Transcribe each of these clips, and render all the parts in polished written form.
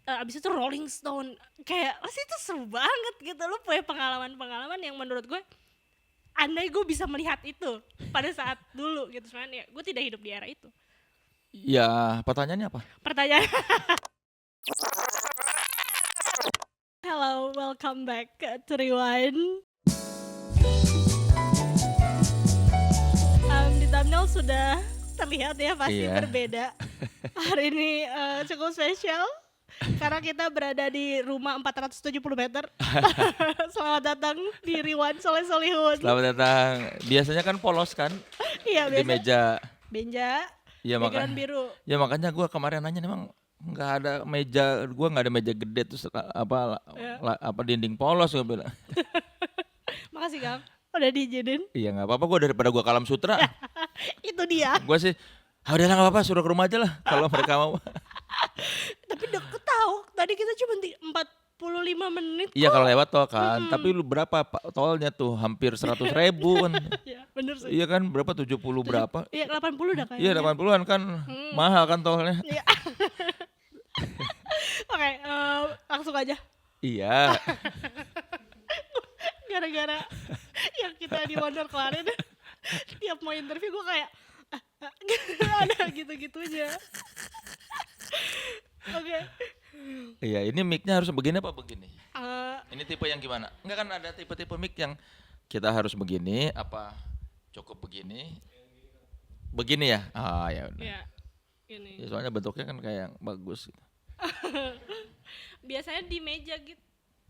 abis itu Rolling Stone. Kayak pasti itu seru banget gitu. Lu punya pengalaman-pengalaman yang menurut gue andai gue bisa melihat itu pada saat dulu gitu. Cuman ya gue tidak hidup di era itu. Ya, pertanyaannya apa? Pertanyaan. Hello, welcome back to Rewind. Di thumbnail sudah terlihat ya pasti Iya. berbeda. Hari ini cukup spesial karena kita berada di rumah 470 meter. Selamat datang di Rewind Soleh Solihun. Selamat datang. Biasanya kan polos kan Iya di biasa. meja. Benja, Ya background makanya. biru. Ya makanya gue kemarin nanya memang nggak ada meja, gue nggak ada meja gede terus Ya. apa dinding polos gue bilang. Makasih Kang, udah diizinin. Iya nggak apa-apa, gue daripada gue Kalam Sutra. Itu dia. Gue sih, udah lah nggak apa-apa, suruh ke rumah aja lah kalau mereka mau. Tapi deket tahu. Tadi kita cuma 45 menit kok. Iya kalau lewat tol kan, tapi lu berapa tolnya tuh hampir 100.000 kan. Iya, bener sih. Iya kan berapa 70 berapa? Iya 80 dah kayaknya. Iya 80-an kan mahal kan tolnya. Iya. Oke, langsung aja. Iya. Gara-gara yang kita di Wonder kemarin, tiap mau interview gue kayak ada gitu-gitunya. Oke. Iya, ini mic-nya harus begini apa begini? Eh, Ini tipe yang gimana? Enggak kan ada tipe-tipe mic yang kita harus begini apa cukup begini? Begini ya? Ah ya udah. ya, ini. Ya, soalnya bentuknya kan kayak yang bagus gitu. Biasanya di meja gitu.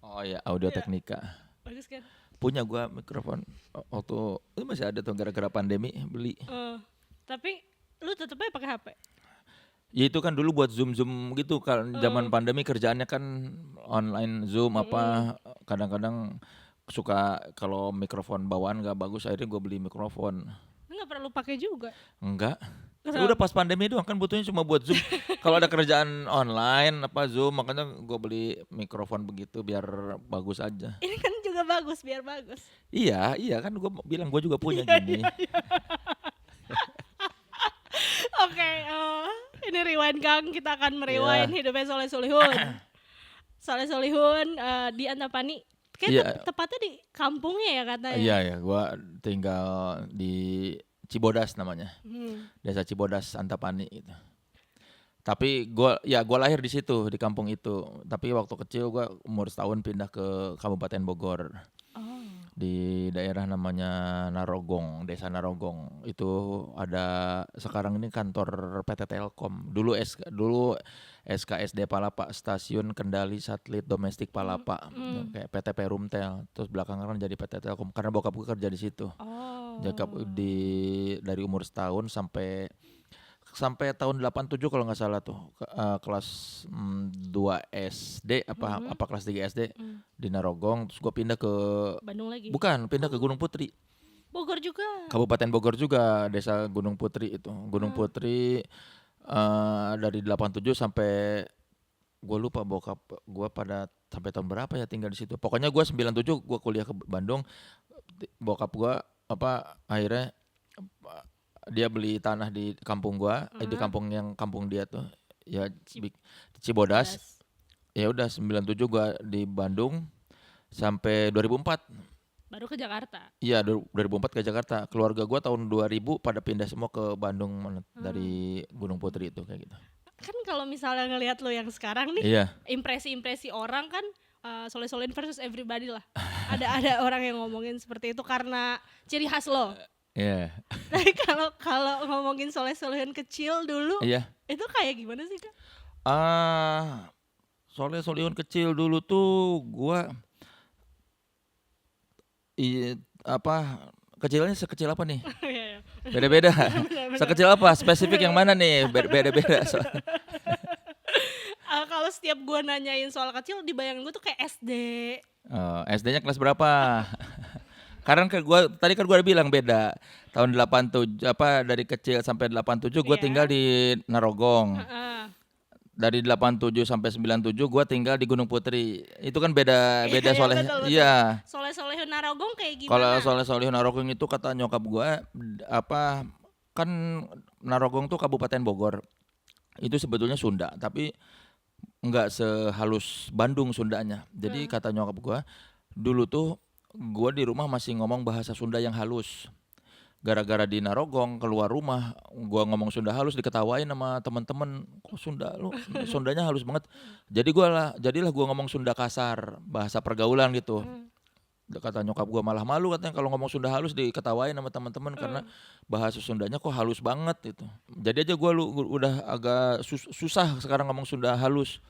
Oh ya, Audio Iya. Technica. Bagus kan? Punya gua mikrofon waktu itu masih ada tuh gara-gara pandemi beli. Tapi lu tetep aja pakai HP. Ya itu kan dulu buat Zoom gitu kan zaman pandemi kerjaannya kan online Zoom apa kadang-kadang suka kalau mikrofon bawaan nggak bagus akhirnya gue beli mikrofon. Nggak perlu pakai juga. Enggak. Kenapa? Udah pas pandemi doang kan butuhnya cuma buat Zoom. Kalau ada kerjaan online apa Zoom makanya gue beli mikrofon begitu biar bagus aja. Ini kan juga bagus, biar bagus. Iya kan gue bilang gue juga punya gini. Oke, ini rewind Kang, kita akan merewind hidupnya Soleh Solihun. Soleh Solihun di Antapani. Kayak tepatnya di kampungnya ya katanya. Iya ya, gue tinggal di Cibodas namanya. Desa Cibodas Antapani gitu. Tapi gua lahir di situ di kampung itu. Tapi waktu kecil gua umur setahun pindah ke Kabupaten Bogor. Di daerah namanya Narogong, Desa Narogong. Itu ada sekarang ini kantor PT Telkom. Dulu SKSD Palapa, Stasiun Kendali Satelit Domestik Palapa. Kayak PT Perumtel. Terus belakangan kan jadi PT Telkom karena bokap gue kerja di situ. Dari umur setahun sampai tahun 87 kalau nggak salah tuh kelas 2 SD apa kelas 3 SD di Narogong. Terus gue pindah ke Bandung lagi. Bukan, pindah ke Gunung Putri. Bogor juga. Kabupaten Bogor juga, Desa Gunung Putri itu. Gunung Putri dari 87 sampai gue lupa bokap gue pada sampai tahun berapa ya tinggal di situ. Pokoknya gue 97 gue kuliah ke Bandung. Bokap gue akhirnya dia beli tanah di kampung gua, di kampung dia tuh ya Cibodas. Ya udah 97 gua di Bandung sampai 2004. Baru ke Jakarta. Iya 2004 ke Jakarta. Keluarga gua tahun 2000 pada pindah semua ke Bandung dari Gunung Putri itu kayak gitu. Kan kalau misalnya ngelihat lo yang sekarang nih, Iya. impresi orang kan Soleh Solihin versus everybody lah. ada orang yang ngomongin seperti itu karena ciri khas lo. Iya. Tapi kalau ngomongin Soleh Solihin kecil dulu, itu kayak gimana sih Kak? Soleh Solihun kecil dulu tuh gua kecilnya sekecil apa nih? Beda-beda. Sekecil apa? Spesifik yang mana nih? Beda-beda. Kalau setiap gua nanyain soal kecil, dibayangin gua tuh kayak SD. SD-nya kelas berapa? Karena tadi kan gue udah bilang beda. Tahun 87 dari kecil sampai 87 gue tinggal di Narogong. Dari 87 sampai 97 gue tinggal di Gunung Putri. Itu kan beda Soleh. Iya. Soleh Solihun Narogong kayak gimana? Kalau Soleh Solihun Narogong itu kata nyokap gue kan Narogong tuh Kabupaten Bogor. Itu sebetulnya Sunda, tapi nggak sehalus Bandung Sundanya. Jadi kata nyokap gue, dulu tuh gue di rumah masih ngomong bahasa Sunda yang halus. Gara-gara di Narogong keluar rumah, gue ngomong Sunda halus diketawain sama temen-temen, kok Sunda lu Sundanya halus banget. Jadilah gue ngomong Sunda kasar, bahasa pergaulan gitu. Kata nyokap gue malah malu katanya kalau ngomong Sunda halus diketawain sama teman-teman karena bahasa Sundanya kok halus banget gitu. Jadi aja gue udah agak susah sekarang ngomong Sunda halus.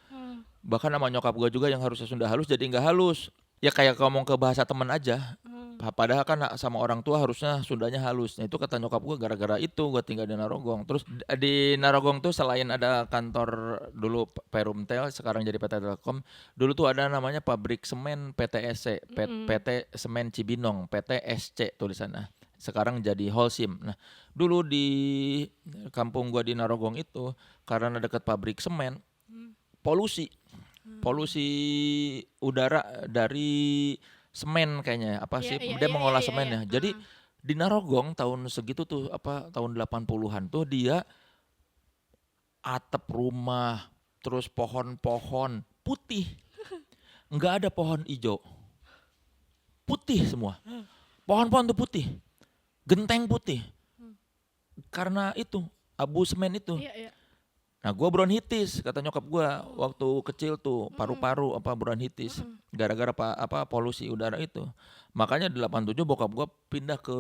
Bahkan sama nyokap gue juga yang harusnya Sunda halus jadi nggak halus. Ya kayak ngomong ke bahasa teman aja. Padahal kan sama orang tua harusnya Sundanya halus. Nah itu kata nyokap gue gara-gara itu gue tinggal di Narogong. Terus di Narogong tuh selain ada kantor dulu Perumtel, sekarang jadi PT Telkom. Dulu tuh ada namanya pabrik semen PTSC, PT Semen Cibinong, PTSC tulisannya. Sekarang jadi Holcim. Nah dulu di kampung gue di Narogong itu karena dekat pabrik semen, polusi udara dari semen kayaknya dia mengolah semen ya. Jadi di Narogong tahun segitu tuh tahun 80-an tuh dia atap rumah terus pohon-pohon putih. Enggak ada pohon hijau. Putih semua. Pohon-pohon tuh putih. Genteng putih. Karena itu abu semen itu. Nah gue bronkitis kata nyokap gue waktu kecil tuh paru-paru bronkitis gara-gara polusi udara itu. Makanya di 87 bokap gue pindah ke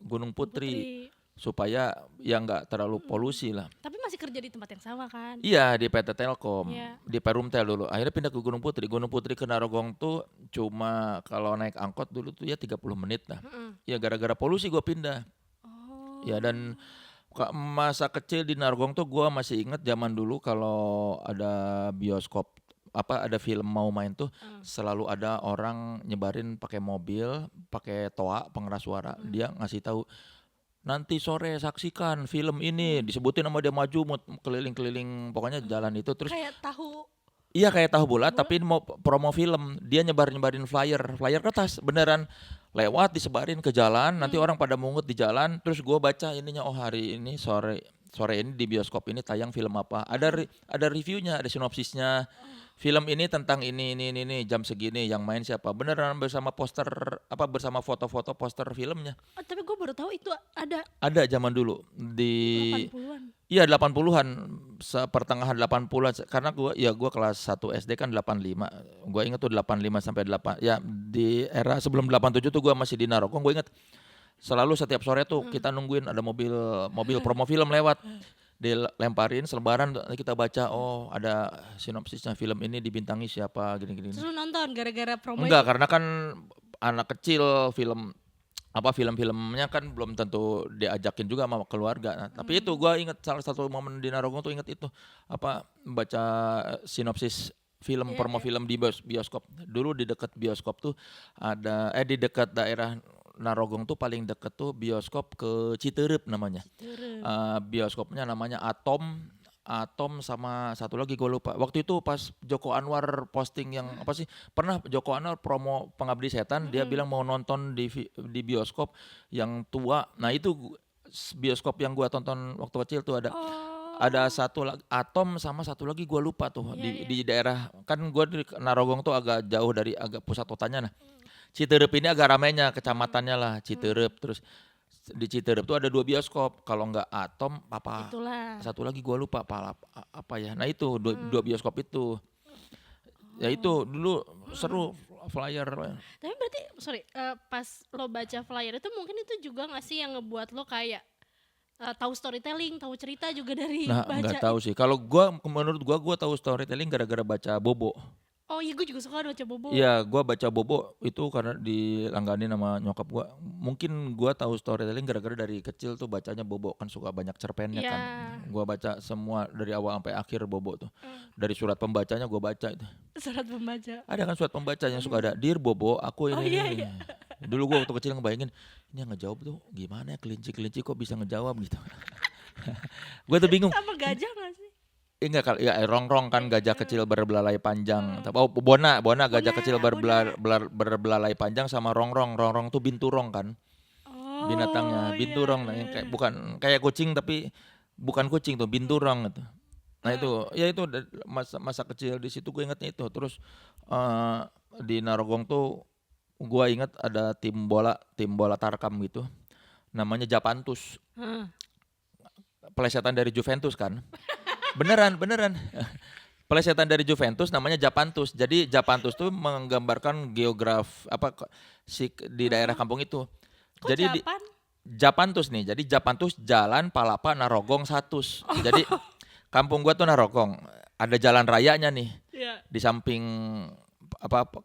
Gunung Putri supaya ya nggak terlalu polusi lah. Tapi masih kerja di tempat yang sama kan? Iya di PT Telkom, di Perumtel dulu. Akhirnya pindah ke Gunung Putri. Gunung Putri ke Narogong tuh cuma kalau naik angkot dulu tuh ya 30 menit lah. Ya gara-gara polusi gue pindah. Ya dan masa kecil di Narogong tuh gue masih inget zaman dulu kalau ada bioskop ada film mau main tuh selalu ada orang nyebarin pakai mobil, pakai toa pengeras suara. Dia ngasih tahu nanti sore saksikan film ini, disebutin sama dia maju keliling-keliling pokoknya jalan itu terus kayak tahu. Iya kayak tahu bulat tapi mau promo film. Dia nyebarin flyer kertas beneran lewat disebarin ke jalan. Nanti orang pada mungut di jalan. Terus gue baca ininya, oh hari ini sore ini di bioskop ini tayang film apa. Ada reviewnya, ada sinopsisnya. Film ini tentang ini jam segini yang main siapa. Beneran bersama poster bersama foto-foto poster filmnya. Oh, tapi gue baru tahu itu ada. Ada zaman dulu di 80-an. Iya 80-an, pertengahan 80-an karena gue kelas 1 SD kan 85. Gue inget tuh 85 sampai 8. Ya di era sebelum 87 tuh gue masih di Narogong. Gue inget selalu setiap sore tuh kita nungguin ada mobil promo film lewat. Dilemparin selebaran kita baca, oh ada sinopsisnya film ini dibintangi siapa gini-gini. Terus nonton gara-gara promo? Enggak, karena kan anak kecil film-filmnya kan belum tentu diajakin juga sama keluarga. Nah, tapi itu gue inget salah satu momen di Narogong tuh inget itu baca sinopsis film promo film di bioskop. Dulu di dekat bioskop tuh ada di dekat daerah Narogong tuh paling deket tuh bioskop ke Citerep namanya. Bioskopnya namanya Atom sama satu lagi gue lupa. Waktu itu pas Joko Anwar posting yang pernah Joko Anwar promo Pengabdi Setan, dia bilang mau nonton di bioskop yang tua. Nah itu bioskop yang gue tonton waktu kecil tuh ada satu lagi Atom sama satu lagi gue lupa tuh di daerah kan gue di Narogong tuh agak jauh dari agak pusat kotanya. Nah Citerep ini agak ramainya kecamatannya lah Citerep. Terus di Citerep tuh ada 2 bioskop, kalau nggak Atom itulah. Satu lagi gue lupa apa ya. Nah itu 2 bioskop itu. Ya itu dulu seru flyer. Tapi berarti pas lo baca flyer itu mungkin itu juga nggak sih yang ngebuat lo kayak tahu storytelling, tahu cerita juga dari baca? Nah nggak tahu sih. Kalau menurut gue tahu storytelling gara-gara baca Bobo. Oh iya, gue juga suka baca Bobo. Iya, gue baca Bobo itu karena dilangganin sama nyokap gue. Mungkin gue tahu storytelling gara-gara dari kecil tuh bacanya Bobo, kan suka banyak cerpennya kan. Gue baca semua dari awal sampai akhir Bobo tuh. Dari surat pembacanya gue baca itu. Surat pembaca. Ada kan surat pembaca yang suka ada, Dear Bobo, aku ini. Iya. Dulu gue waktu kecil ngebayangin, ini yang ngejawab tuh gimana ya, kelinci kok bisa ngejawab gitu. Gue tuh bingung. Sama gajah gak sih? Enggak ya rongrong kan gajah kecil berbelalai panjang. Oh Bona gajah kecil berbelalai panjang sama rongrong tuh binturong kan. Binatangnya binturong. Nah, kayak bukan kayak kucing tapi bukan kucing tuh binturong gitu. Nah itu, ya itu masa kecil di situ gue ingetnya itu. Terus di Narogong tuh gue inget ada tim bola Tarkam gitu, namanya Japantus, pelesetan dari Juventus kan, beneran, pelesetan dari Juventus namanya Japantus. Jadi Japantus tuh menggambarkan di daerah kampung itu. Kok Jadi Japan? Japantus nih, jadi Japantus Jalan Palapa Narogong Satus. Jadi kampung gua tuh Narogong, ada jalan rayanya nih Iya. di samping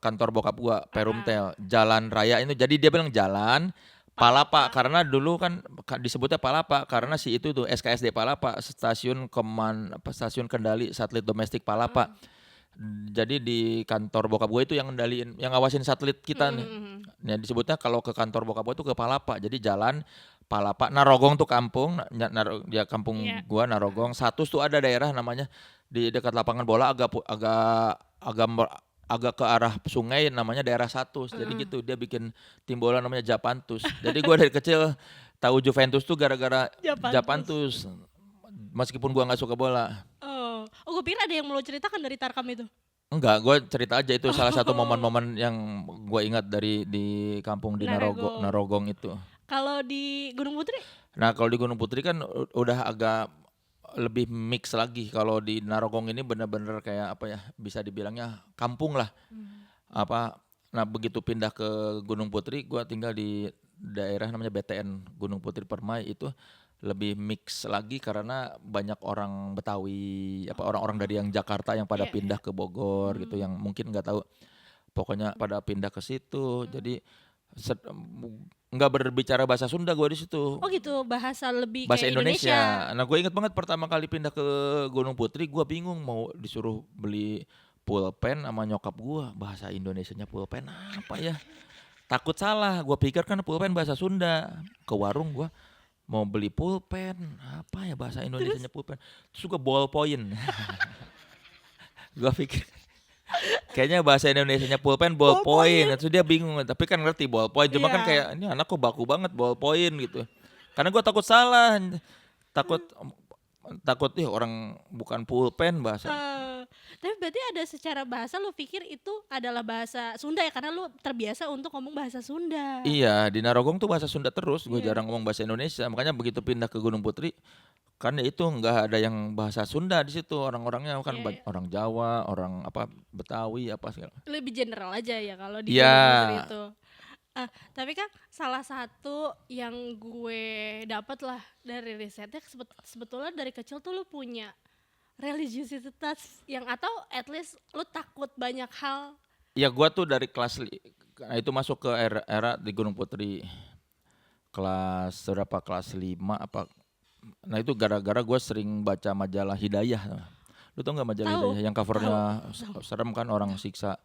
kantor bokap gua Perumtel. Jalan raya itu, jadi dia bilang jalan Palapa karena dulu kan disebutnya Palapa karena si itu tuh SKSD Palapa, stasiun kendali satelit domestik Palapa. Jadi di kantor bokap gue itu yang ngendaliin, yang ngawasin satelit kita nih. Nah, disebutnya kalau ke kantor bokap gue itu ke Palapa. Jadi jalan Palapa, Narogong tuh kampung, dia kampung gua Narogong. Satus tuh ada daerah namanya di dekat lapangan bola agak ke arah sungai namanya daerah Satus. Jadi gitu dia bikin tim bola namanya Japantus. Jadi gua dari kecil tahu Juventus tuh gara-gara Japantus. Meskipun gua nggak suka bola. Oh, gue pikir ada yang mau lo ceritakan dari Tarkam itu. Enggak, gue cerita aja itu salah satu momen-momen yang gue ingat di kampung di Narogong itu. Kalau di Gunung Putri? Nah kalau di Gunung Putri kan udah agak lebih mix lagi. Kalau di Narogong ini benar-benar kayak apa ya, bisa dibilangnya kampung lah. Nah begitu pindah ke Gunung Putri, gue tinggal di daerah namanya BTN Gunung Putri Permai, itu lebih mix lagi karena banyak orang Betawi, orang-orang dari yang Jakarta yang pada pindah ke Bogor gitu, yang mungkin nggak tahu, pokoknya pada pindah ke situ. Jadi nggak berbicara bahasa Sunda gue di situ. Oh gitu, bahasa kayak Indonesia. Nah gue inget banget pertama kali pindah ke Gunung Putri, gue bingung mau disuruh beli pulpen sama nyokap gue, bahasa Indonesianya pulpen apa ya? Takut salah, gue pikir kan pulpen bahasa Sunda. Ke warung gue mau beli pulpen, apa ya bahasa Indonesianya pulpen? Terus gue ballpoint. Gue pikir kayaknya bahasa Indonesianya pulpen ballpoint. Terus dia bingung, tapi kan ngerti ballpoint. Cuma kan kayak ini anak kok baku banget ballpoint gitu. Karena gue takut salah, takut orang bukan pulpen bahasa. Tapi berarti ada secara bahasa lu pikir itu adalah bahasa Sunda ya, karena lu terbiasa untuk ngomong bahasa Sunda. Iya, di Narogong tuh bahasa Sunda terus, gue jarang ngomong bahasa Indonesia. Makanya begitu pindah ke Gunung Putri, kan itu nggak ada yang bahasa Sunda di situ, orang-orangnya kan orang Jawa, orang Betawi segala. Lebih general aja ya kalau di Gunung Putri itu. Tapi kan salah satu yang gue dapat lah dari risetnya, sebetulnya dari kecil tuh lu punya religiositas yang, atau at least lu takut banyak hal. Ya gue tuh dari itu masuk ke era di Gunung Putri kelas 5 apa. Nah itu gara-gara gue sering baca majalah Hidayah. Lu tau gak majalah Hidayah yang covernya serem kan, orang siksa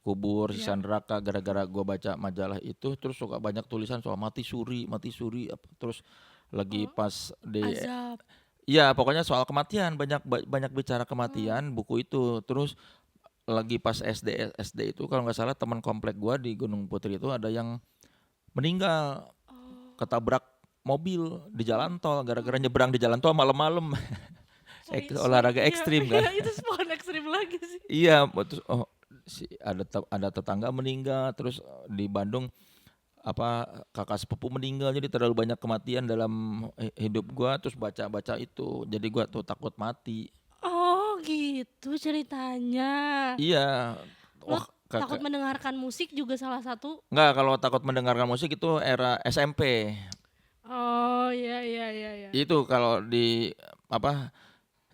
kubur, siksa neraka. Gara-gara gue baca majalah itu, terus suka banyak tulisan soal mati suri terus lagi pas di azab. Iya pokoknya soal kematian, banyak bicara kematian buku itu. Terus lagi pas SD itu kalau nggak salah teman komplek gua di Gunung Putri itu ada yang meninggal ketabrak mobil di jalan tol gara-gara nyebrang di jalan tol malam-malam. Olahraga ekstrim kan. Itu sport ekstrim lagi sih. Iya, terus ada tetangga meninggal, terus di Bandung kakak sepupu meninggal, jadi terlalu banyak kematian dalam hidup gua. Terus baca itu, jadi gua tuh takut mati. Oh gitu ceritanya. Iya. Takut mendengarkan musik juga salah satu? Enggak, kalau takut mendengarkan musik itu era SMP. Oh iya. Itu kalau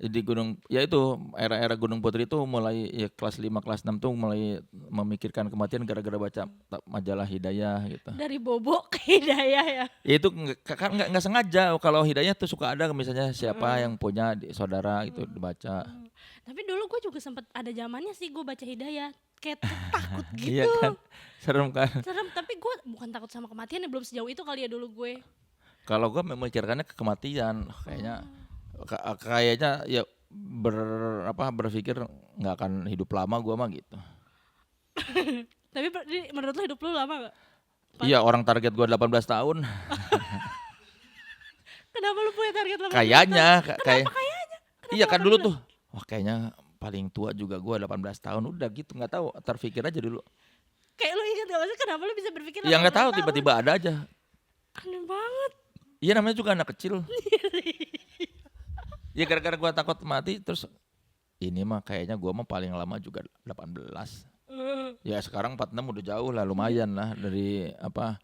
di Gunung, ya itu era Gunung Putri itu mulai ya kelas 5 kelas 6 tuh mulai memikirkan kematian gara-gara baca majalah Hidayah gitu. Dari Bobo ke Hidayah ya. Itu enggak sengaja, kalau Hidayah tuh suka ada misalnya siapa yang punya saudara gitu dibaca. Tapi dulu gue juga sempat ada zamannya sih gue baca Hidayah, kayak takut gitu. Iya kan? Serem kan? Serem, tapi gue bukan takut sama kematian ya, belum sejauh itu kali ya dulu gue. Kalau gue memikirkannya ke kematian, kayaknya ya berpikir nggak akan hidup lama gue mah gitu. Tapi menurut lo hidup lo lama gak? Iya, orang target gue 18 tahun. Kenapa lu punya target 18 kayaknya, tahun? Kenapa kayaknya? Iya kan dulu tuh wah kayaknya paling tua juga gue 18 tahun, udah gitu, nggak tahu, terpikir aja dulu. Kayak lu inget gak maksudnya kenapa lu bisa berpikir Ya nggak 18 tahu, tahun? tiba-tiba ada aja. Aneh banget. Iya namanya juga anak kecil. Ya gara-gara gue takut mati, terus ini mah kayaknya gue mah paling lama juga 18. Ya sekarang 46 udah jauh lah, lumayan lah dari apa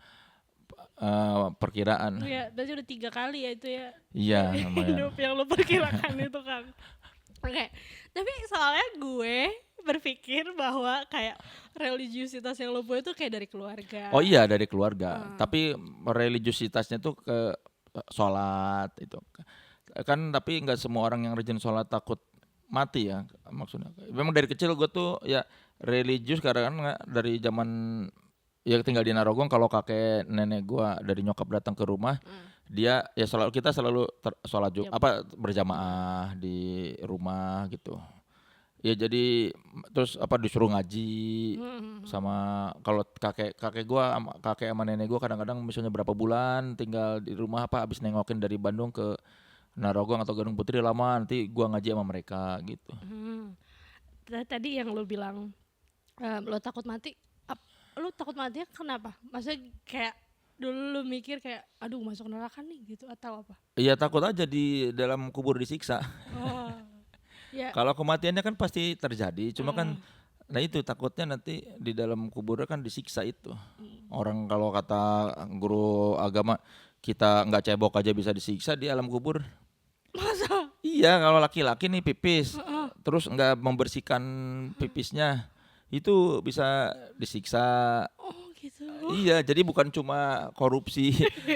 perkiraan. Ya, berarti udah 3 kali ya itu ya. Iya lumayan. Hidup yang lu perkirakan itu kan. Oke, tapi soalnya gue berpikir bahwa kayak religiusitas yang lo punya tuh kayak dari keluarga. Oh iya dari keluarga, tapi religiusitasnya tuh ke sholat itu kan, tapi nggak semua orang yang rajin sholat takut mati ya maksudnya. Memang dari kecil gue tuh ya religius karena kan dari zaman ya tinggal di Narogong, kalau kakek nenek gue dari nyokap datang ke rumah, dia ya selalu kita selalu sholat apa berjamaah di rumah gitu. Ya jadi terus apa disuruh ngaji sama kalau kakek gua kakek sama nenek gua kadang-kadang misalnya berapa bulan tinggal di rumah apa habis nengokin dari Bandung ke Narogong atau Gunung Putri lama, nanti gua ngaji sama mereka gitu. Tadi yang lo bilang lo takut mati, lo takut matinya kenapa? Maksudnya kayak dulu lo mikir kayak aduh masuk neraka nih gitu atau apa? Iya takut aja di dalam kubur disiksa. Oh. Ya. Kalau kematiannya kan pasti terjadi, cuma kan nah itu takutnya nanti di dalam kuburnya kan disiksa itu. Orang kalau kata guru agama kita nggak cebok aja bisa disiksa di alam kubur. Masa? Iya kalau laki-laki nih pipis, terus nggak membersihkan pipisnya, itu bisa disiksa. Oh gitu. Iya jadi bukan cuma korupsi,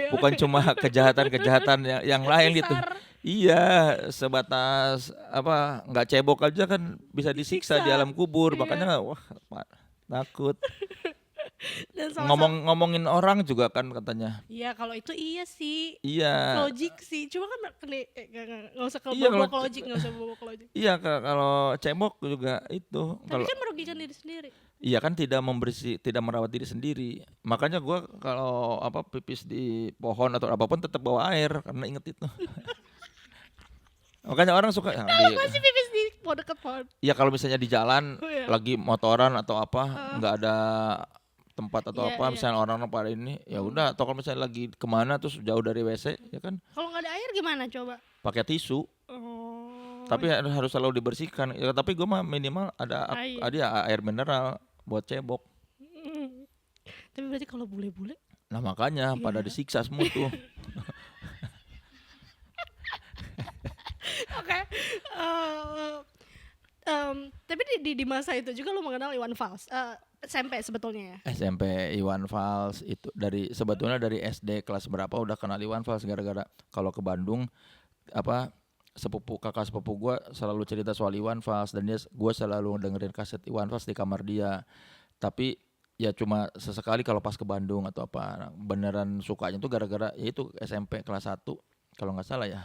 bukan cuma kejahatan yang lain gitu. Iya, sebatas apa nggak cebok aja kan bisa disiksa di alam kubur, makanya wah takut. Ngomongin orang juga kan katanya. Iya kalau itu iya sih. Iya. Logik sih, cuma kan nggak usah kebobok logik, nggak usah bobok logik. Iya kalau cebok juga itu. Tapi kan merugikan diri sendiri. Iya kan tidak merawat diri sendiri. Makanya gua kalau apa pipis di pohon atau apapun tetap bawa air karena inget itu. Makanya orang suka Kenapa sih pipis di dekat pohon? Iya kalau misalnya di jalan lagi motoran atau apa nggak ada tempat atau apa misalnya orang pada ini ya udah, atau kalau misalnya lagi kemana terus jauh dari WC ya kan. Kalau nggak ada air gimana coba? Pakai tisu. Tapi harus selalu dibersihkan. Ya, tapi gue mah minimal ada air mineral buat cebok. Tapi berarti kalau bule-bule? Nah makanya pada disiksa semua tuh. Oke. Tapi di masa itu juga lu mengenal Iwan Fals. SMP sebetulnya ya. SMP Iwan Fals itu sebetulnya dari SD kelas berapa udah kenal Iwan Fals, gara-gara kalau ke Bandung apa kakak sepupu gue selalu cerita soal Iwan Fals dan gue selalu dengerin kaset Iwan Fals di kamar dia. Tapi ya cuma sesekali kalau pas ke Bandung atau apa. Beneran sukanya tuh gara-gara ya itu SMP kelas 1 kalau nggak salah ya.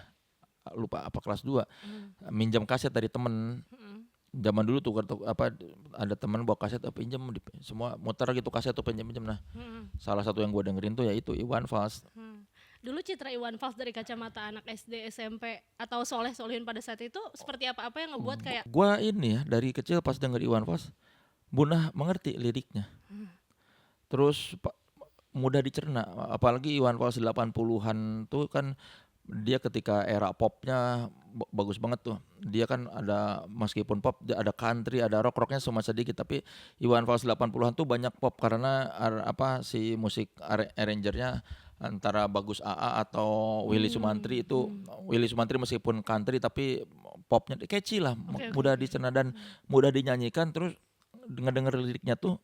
Lupa apa kelas 2 minjam kaset dari temen. Zaman dulu tuh apa ada temen bawa kaset pinjam semua muter gitu kaset tuh pinjam nah. Salah satu yang gue dengerin tuh ya itu Iwan Fals. Dulu citra Iwan Fals dari kacamata anak SD, SMP atau soleh-solehin pada saat itu seperti apa yang ngebuat kayak gue ini ya dari kecil pas denger Iwan Fals mudah mengerti liriknya. Terus mudah dicerna, apalagi Iwan Fals 80-an tuh kan dia ketika era popnya bagus banget tuh. Dia kan ada meskipun pop ada country, ada rocknya cuma sedikit, tapi Iwan Fals 80-an tuh banyak pop karena si musik arrangernya antara Bagus AA atau Willy Sumantri itu. Willy Sumantri meskipun country tapi popnya catchy lah, mudah dicerna dan mudah dinyanyikan, terus denger liriknya tuh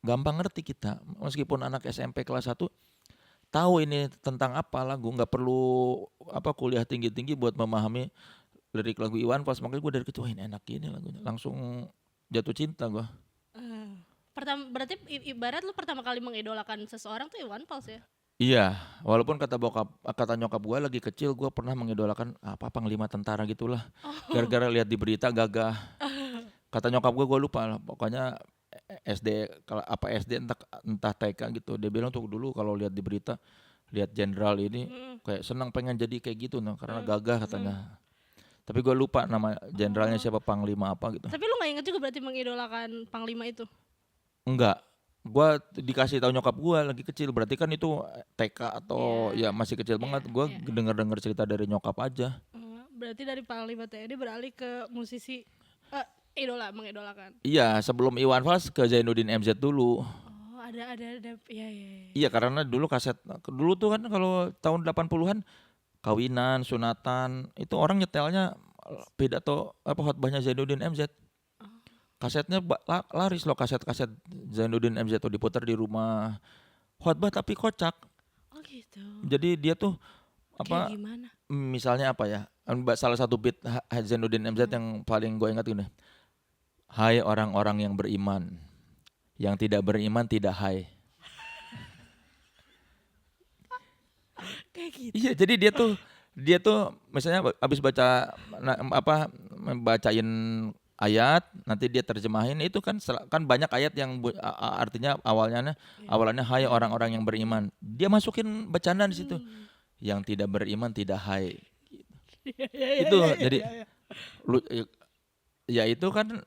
gampang ngerti kita. Meskipun anak SMP kelas 1 tahu ini tentang apa lagu, nggak perlu kuliah tinggi-tinggi buat memahami lirik lagu Iwan Fals. Makanya gue dari kecil ini enak ini lagunya, langsung jatuh cinta gue. Berarti ibarat lu pertama kali mengidolakan seseorang tuh Iwan Fals ya? Iya, walaupun kata nyokap gue lagi kecil gue pernah mengidolakan panglima tentara gitulah. Gara-gara lihat di berita gagah. Kata nyokap gue lupa lah, pokoknya SD entah TK gitu, dia bilang tuh dulu kalau lihat di berita lihat jenderal ini kayak senang pengen jadi kayak gitu karena gagah katanya. Tapi gue lupa nama jenderalnya siapa, panglima apa gitu. Tapi lu nggak inget juga berarti mengidolakan panglima itu? Enggak, gue dikasih tahu nyokap gue lagi kecil, berarti kan itu TK atau ya masih kecil banget. Gue denger cerita dari nyokap aja. Berarti dari panglima TNI beralih ke musisi mengidolakan. Iya, sebelum Iwan Fals ke Zainuddin MZ dulu. Oh, ada ya. Iya, karena dulu dulu tuh kan kalau tahun 80-an kawinan, sunatan, itu orang nyetelnya pidato khotbahnya Zainuddin MZ. Kasetnya laris loh, kaset-kaset Zainuddin MZ tuh diputar di rumah. Khotbah tapi kocak. Oh gitu. Jadi dia tuh kayak gimana? Misalnya apa ya? Salah satu beat Zainuddin MZ yang paling gue ingat gini. Hai orang-orang yang beriman. Yang tidak beriman tidak hai. Kayak gitu. Iya, jadi dia tuh misalnya habis bacain ayat, nanti dia terjemahin, itu kan banyak ayat yang artinya awalannya hai orang-orang yang beriman. Dia masukin bercandaan di situ. Yang tidak beriman tidak hai. Itu jadi ya itu kan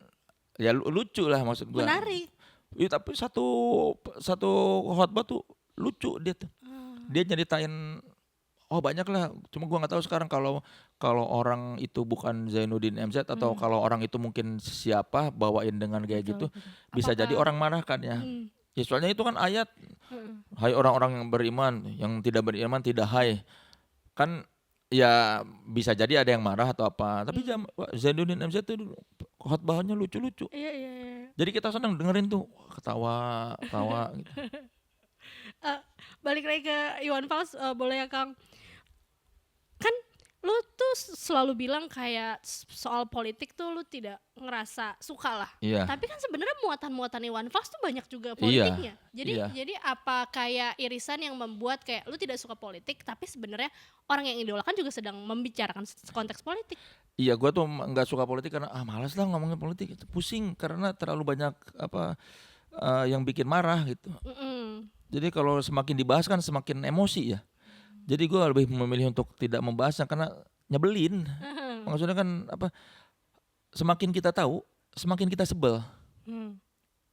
ya lucu lah maksud gua. Menarik. Iya, tapi satu khotbah tuh lucu dia tuh. Dia nyeritain banyak lah. Cuma gua nggak tahu sekarang kalau orang itu bukan Zainuddin MZ atau kalau orang itu mungkin siapa bawain dengan kayak gitu, bisa jadi orang marah kan ya. Ya soalnya itu kan ayat hai orang-orang yang beriman, yang tidak beriman tidak hai. Kan ya bisa jadi ada yang marah atau apa. Tapi Zainuddin MZ itu khotbahnya lucu-lucu. Iya. Jadi kita senang dengerin tuh, ketawa gitu. Balik lagi ke Iwan Fals, boleh ya Kang? Kan lu tuh selalu bilang kayak soal politik tuh lu tidak ngerasa suka lah. Iya. Tapi kan sebenarnya muatan-muatan Iwan Fals tuh banyak juga politiknya. Jadi apa kayak irisan yang membuat kayak lu tidak suka politik, tapi sebenarnya orang yang idolakan juga sedang membicarakan konteks politik. Iya, gue tuh nggak suka politik karena malas lah ngomongin politik, itu pusing karena terlalu banyak yang bikin marah gitu. Jadi kalau semakin dibahas kan semakin emosi ya. Jadi gue lebih memilih untuk tidak membahasnya karena nyebelin. Maksudnya kan semakin kita tahu, semakin kita sebel.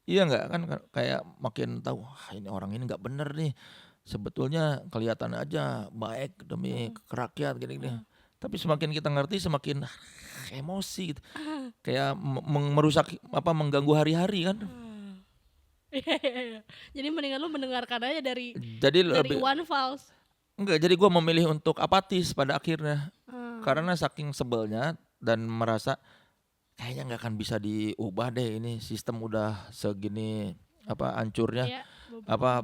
Iya nggak kan, kayak makin tahu ini orang ini nggak bener nih. Sebetulnya kelihatan aja baik demi rakyat gini-gini. Tapi semakin kita ngerti semakin emosi gitu. Kayak merusak mengganggu hari-hari kan. Iya. Jadi mendingan lu mendengarkan aja dari lebih, Iwan Fals. Enggak, jadi gue memilih untuk apatis pada akhirnya. Karena saking sebelnya dan merasa kayaknya nggak akan bisa diubah deh ini sistem udah segini hancurnya. Iya,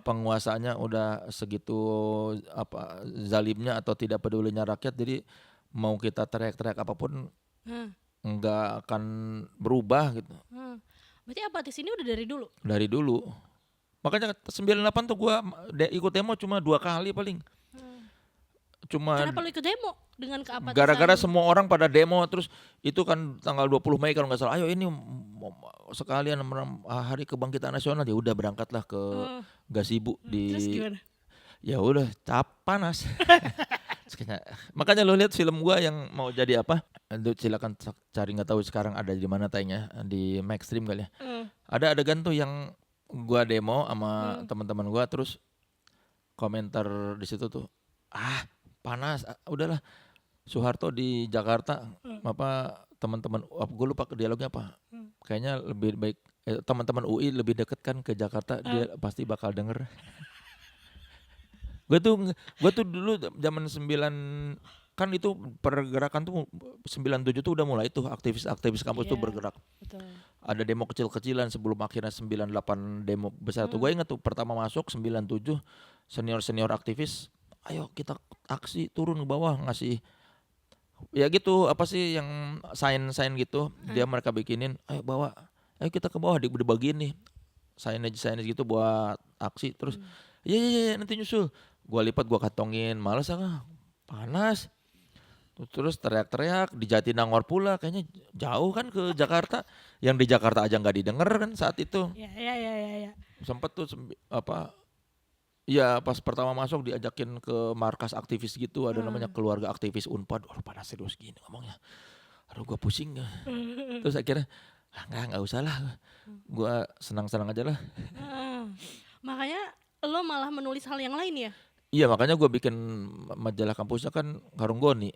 Penguasanya udah segitu zalimnya atau tidak pedulinya rakyat, jadi mau kita teriak-teriak apapun nggak akan berubah gitu. Berarti apatis ini udah dari dulu? Dari dulu. Makanya 98 tuh gue ikut demo cuma 2 kali paling. Kenapa lu ikut demo dengan keapatisan? Gara-gara semua orang pada demo, terus itu kan tanggal 20 Mei kalau nggak salah. Ayo ini sekalian hari kebangkitan nasional, ya udah berangkatlah ke Gasibu di. Terus gimana? Ya udah panas. Makanya lo lihat film gua yang mau jadi apa? Silakan cari, nggak tahu sekarang ada di mana tayangnya, di Maxstream kali ya. Ada adegan tuh yang gua demo sama teman-teman gua, terus komentar di situ tuh panas, udahlah. Soeharto di Jakarta teman-teman gue lupa dialognya apa. Kayaknya lebih baik teman-teman UI lebih deket kan ke Jakarta, dia pasti bakal denger. Gue tuh dulu zaman 9 kan itu pergerakan tuh 97 tuh udah mulai tuh aktivis kampus tuh bergerak. Betul. Ada demo kecil-kecilan sebelum akhirnya 98 demo besar tuh. Gue inget tuh pertama masuk 97 senior aktivis, ayo kita aksi turun ke bawah ngasih ya gitu yang sign gitu. Mereka bikinin, ayo kita ke bawah dibagiin nih sign gitu buat aksi. Terus iya nanti nyusul. Gua lipat, gua kantongin, males panas. Terus teriak-teriak di Jatinangor pula, kayaknya jauh kan ke Jakarta. Yang di Jakarta aja nggak didengar kan saat itu. Iya. Sempet tuh ya pas pertama masuk diajakin ke markas aktivis gitu, ada namanya keluarga aktivis Unpad. Pada serius gini ngomongnya. aduh gue pusing. Terus akhirnya nggak usah lah, gue senang-senang aja lah. Makanya lo malah menulis hal yang lain ya? Iya, makanya gue bikin majalah kampusnya kan Karunggoni,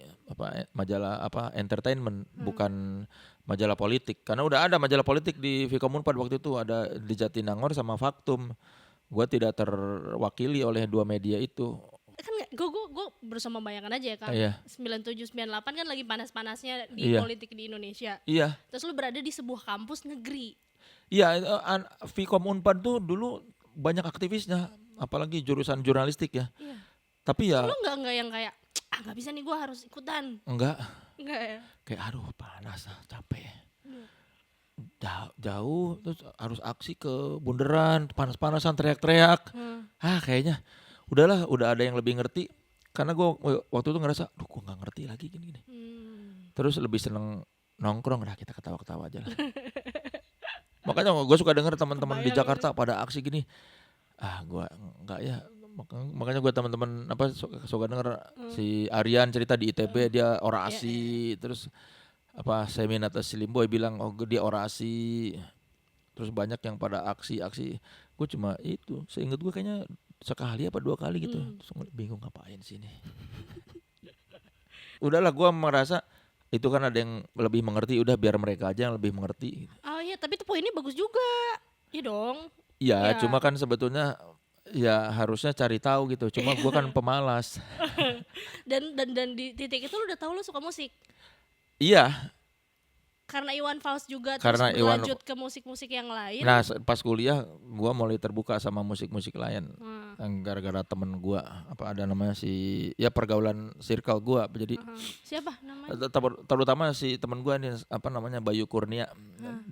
majalah entertainment, bukan majalah politik. Karena udah ada majalah politik di Vkom Unpad waktu itu, ada di Jatinangor sama Faktum. Gue tidak terwakili oleh dua media itu. Kan gue berusaha membayangkan aja ya kan. Iya. 97 98 kan lagi panas-panasnya di politik di Indonesia. Iya. Terus lu berada di sebuah kampus negeri. Iya, Vkom Unpad tuh dulu banyak aktivisnya, apalagi jurusan jurnalistik ya. Iya. Tapi ya lu nggak yang kayak nggak bisa nih gue harus ikutan. Enggak ya? Kayak aduh panas capek. Jauh terus harus aksi ke bundaran, panas-panasan teriak-teriak. Kayaknya udah ada yang lebih ngerti. Karena gue waktu itu ngerasa, gue nggak ngerti lagi gini. Terus lebih seneng nongkrong, kita ketawa-ketawa aja lah. Makanya gue suka denger teman-teman di Jakarta pada aksi gini. Gue enggak ya. Makanya gue teman-teman suka denger si Aryan cerita di ITB dia orasi, terus Seminata Silimboy bilang dia orasi. Terus banyak yang pada aksi. Gue cuma itu, seingat gue kayaknya sekali apa 2 kali gitu. Terus bingung ngapain sih ini. Udahlah, gue merasa itu kan ada yang lebih mengerti, udah biar mereka aja yang lebih mengerti. Oh iya, tapi itu poinnya bagus juga. Iya dong. Iya, cuma kan sebetulnya ya harusnya cari tahu gitu. Cuma gue kan pemalas. dan di titik itu lu udah tahu lu suka musik. Iya. Karena Iwan Fals juga Karena terus berlanjut ke musik-musik yang lain. Nah, pas kuliah gue mulai terbuka sama musik-musik lain. Gara-gara temen gue ada namanya pergaulan circle gue. Jadi siapa namanya? Terutama si temen gue ini Bayu Kurnia.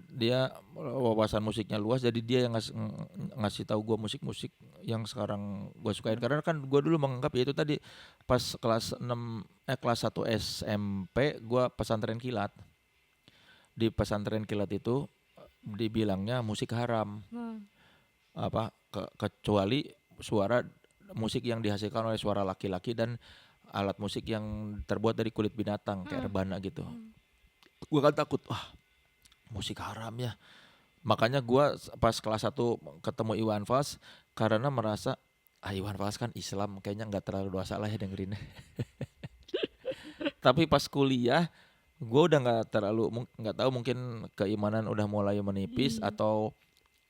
Dia wawasan musiknya luas, jadi dia yang ngasih tahu gue musik-musik yang sekarang gue sukain. Karena kan gue dulu menganggap ya itu tadi pas kelas 1 SMP gue pesantren kilat. Di pesantren kilat itu dibilangnya musik haram. Kecuali suara musik yang dihasilkan oleh suara laki-laki dan alat musik yang terbuat dari kulit binatang kayak rebana gitu. Gue kan takut, musik haram ya. Makanya gue pas kelas 1 ketemu Iwan Fals karena merasa Iwan Fals kan Islam, kayaknya nggak terlalu dosa lah ya dengerinnya. Tapi pas kuliah gue udah nggak tahu, mungkin keimanan udah mulai menipis atau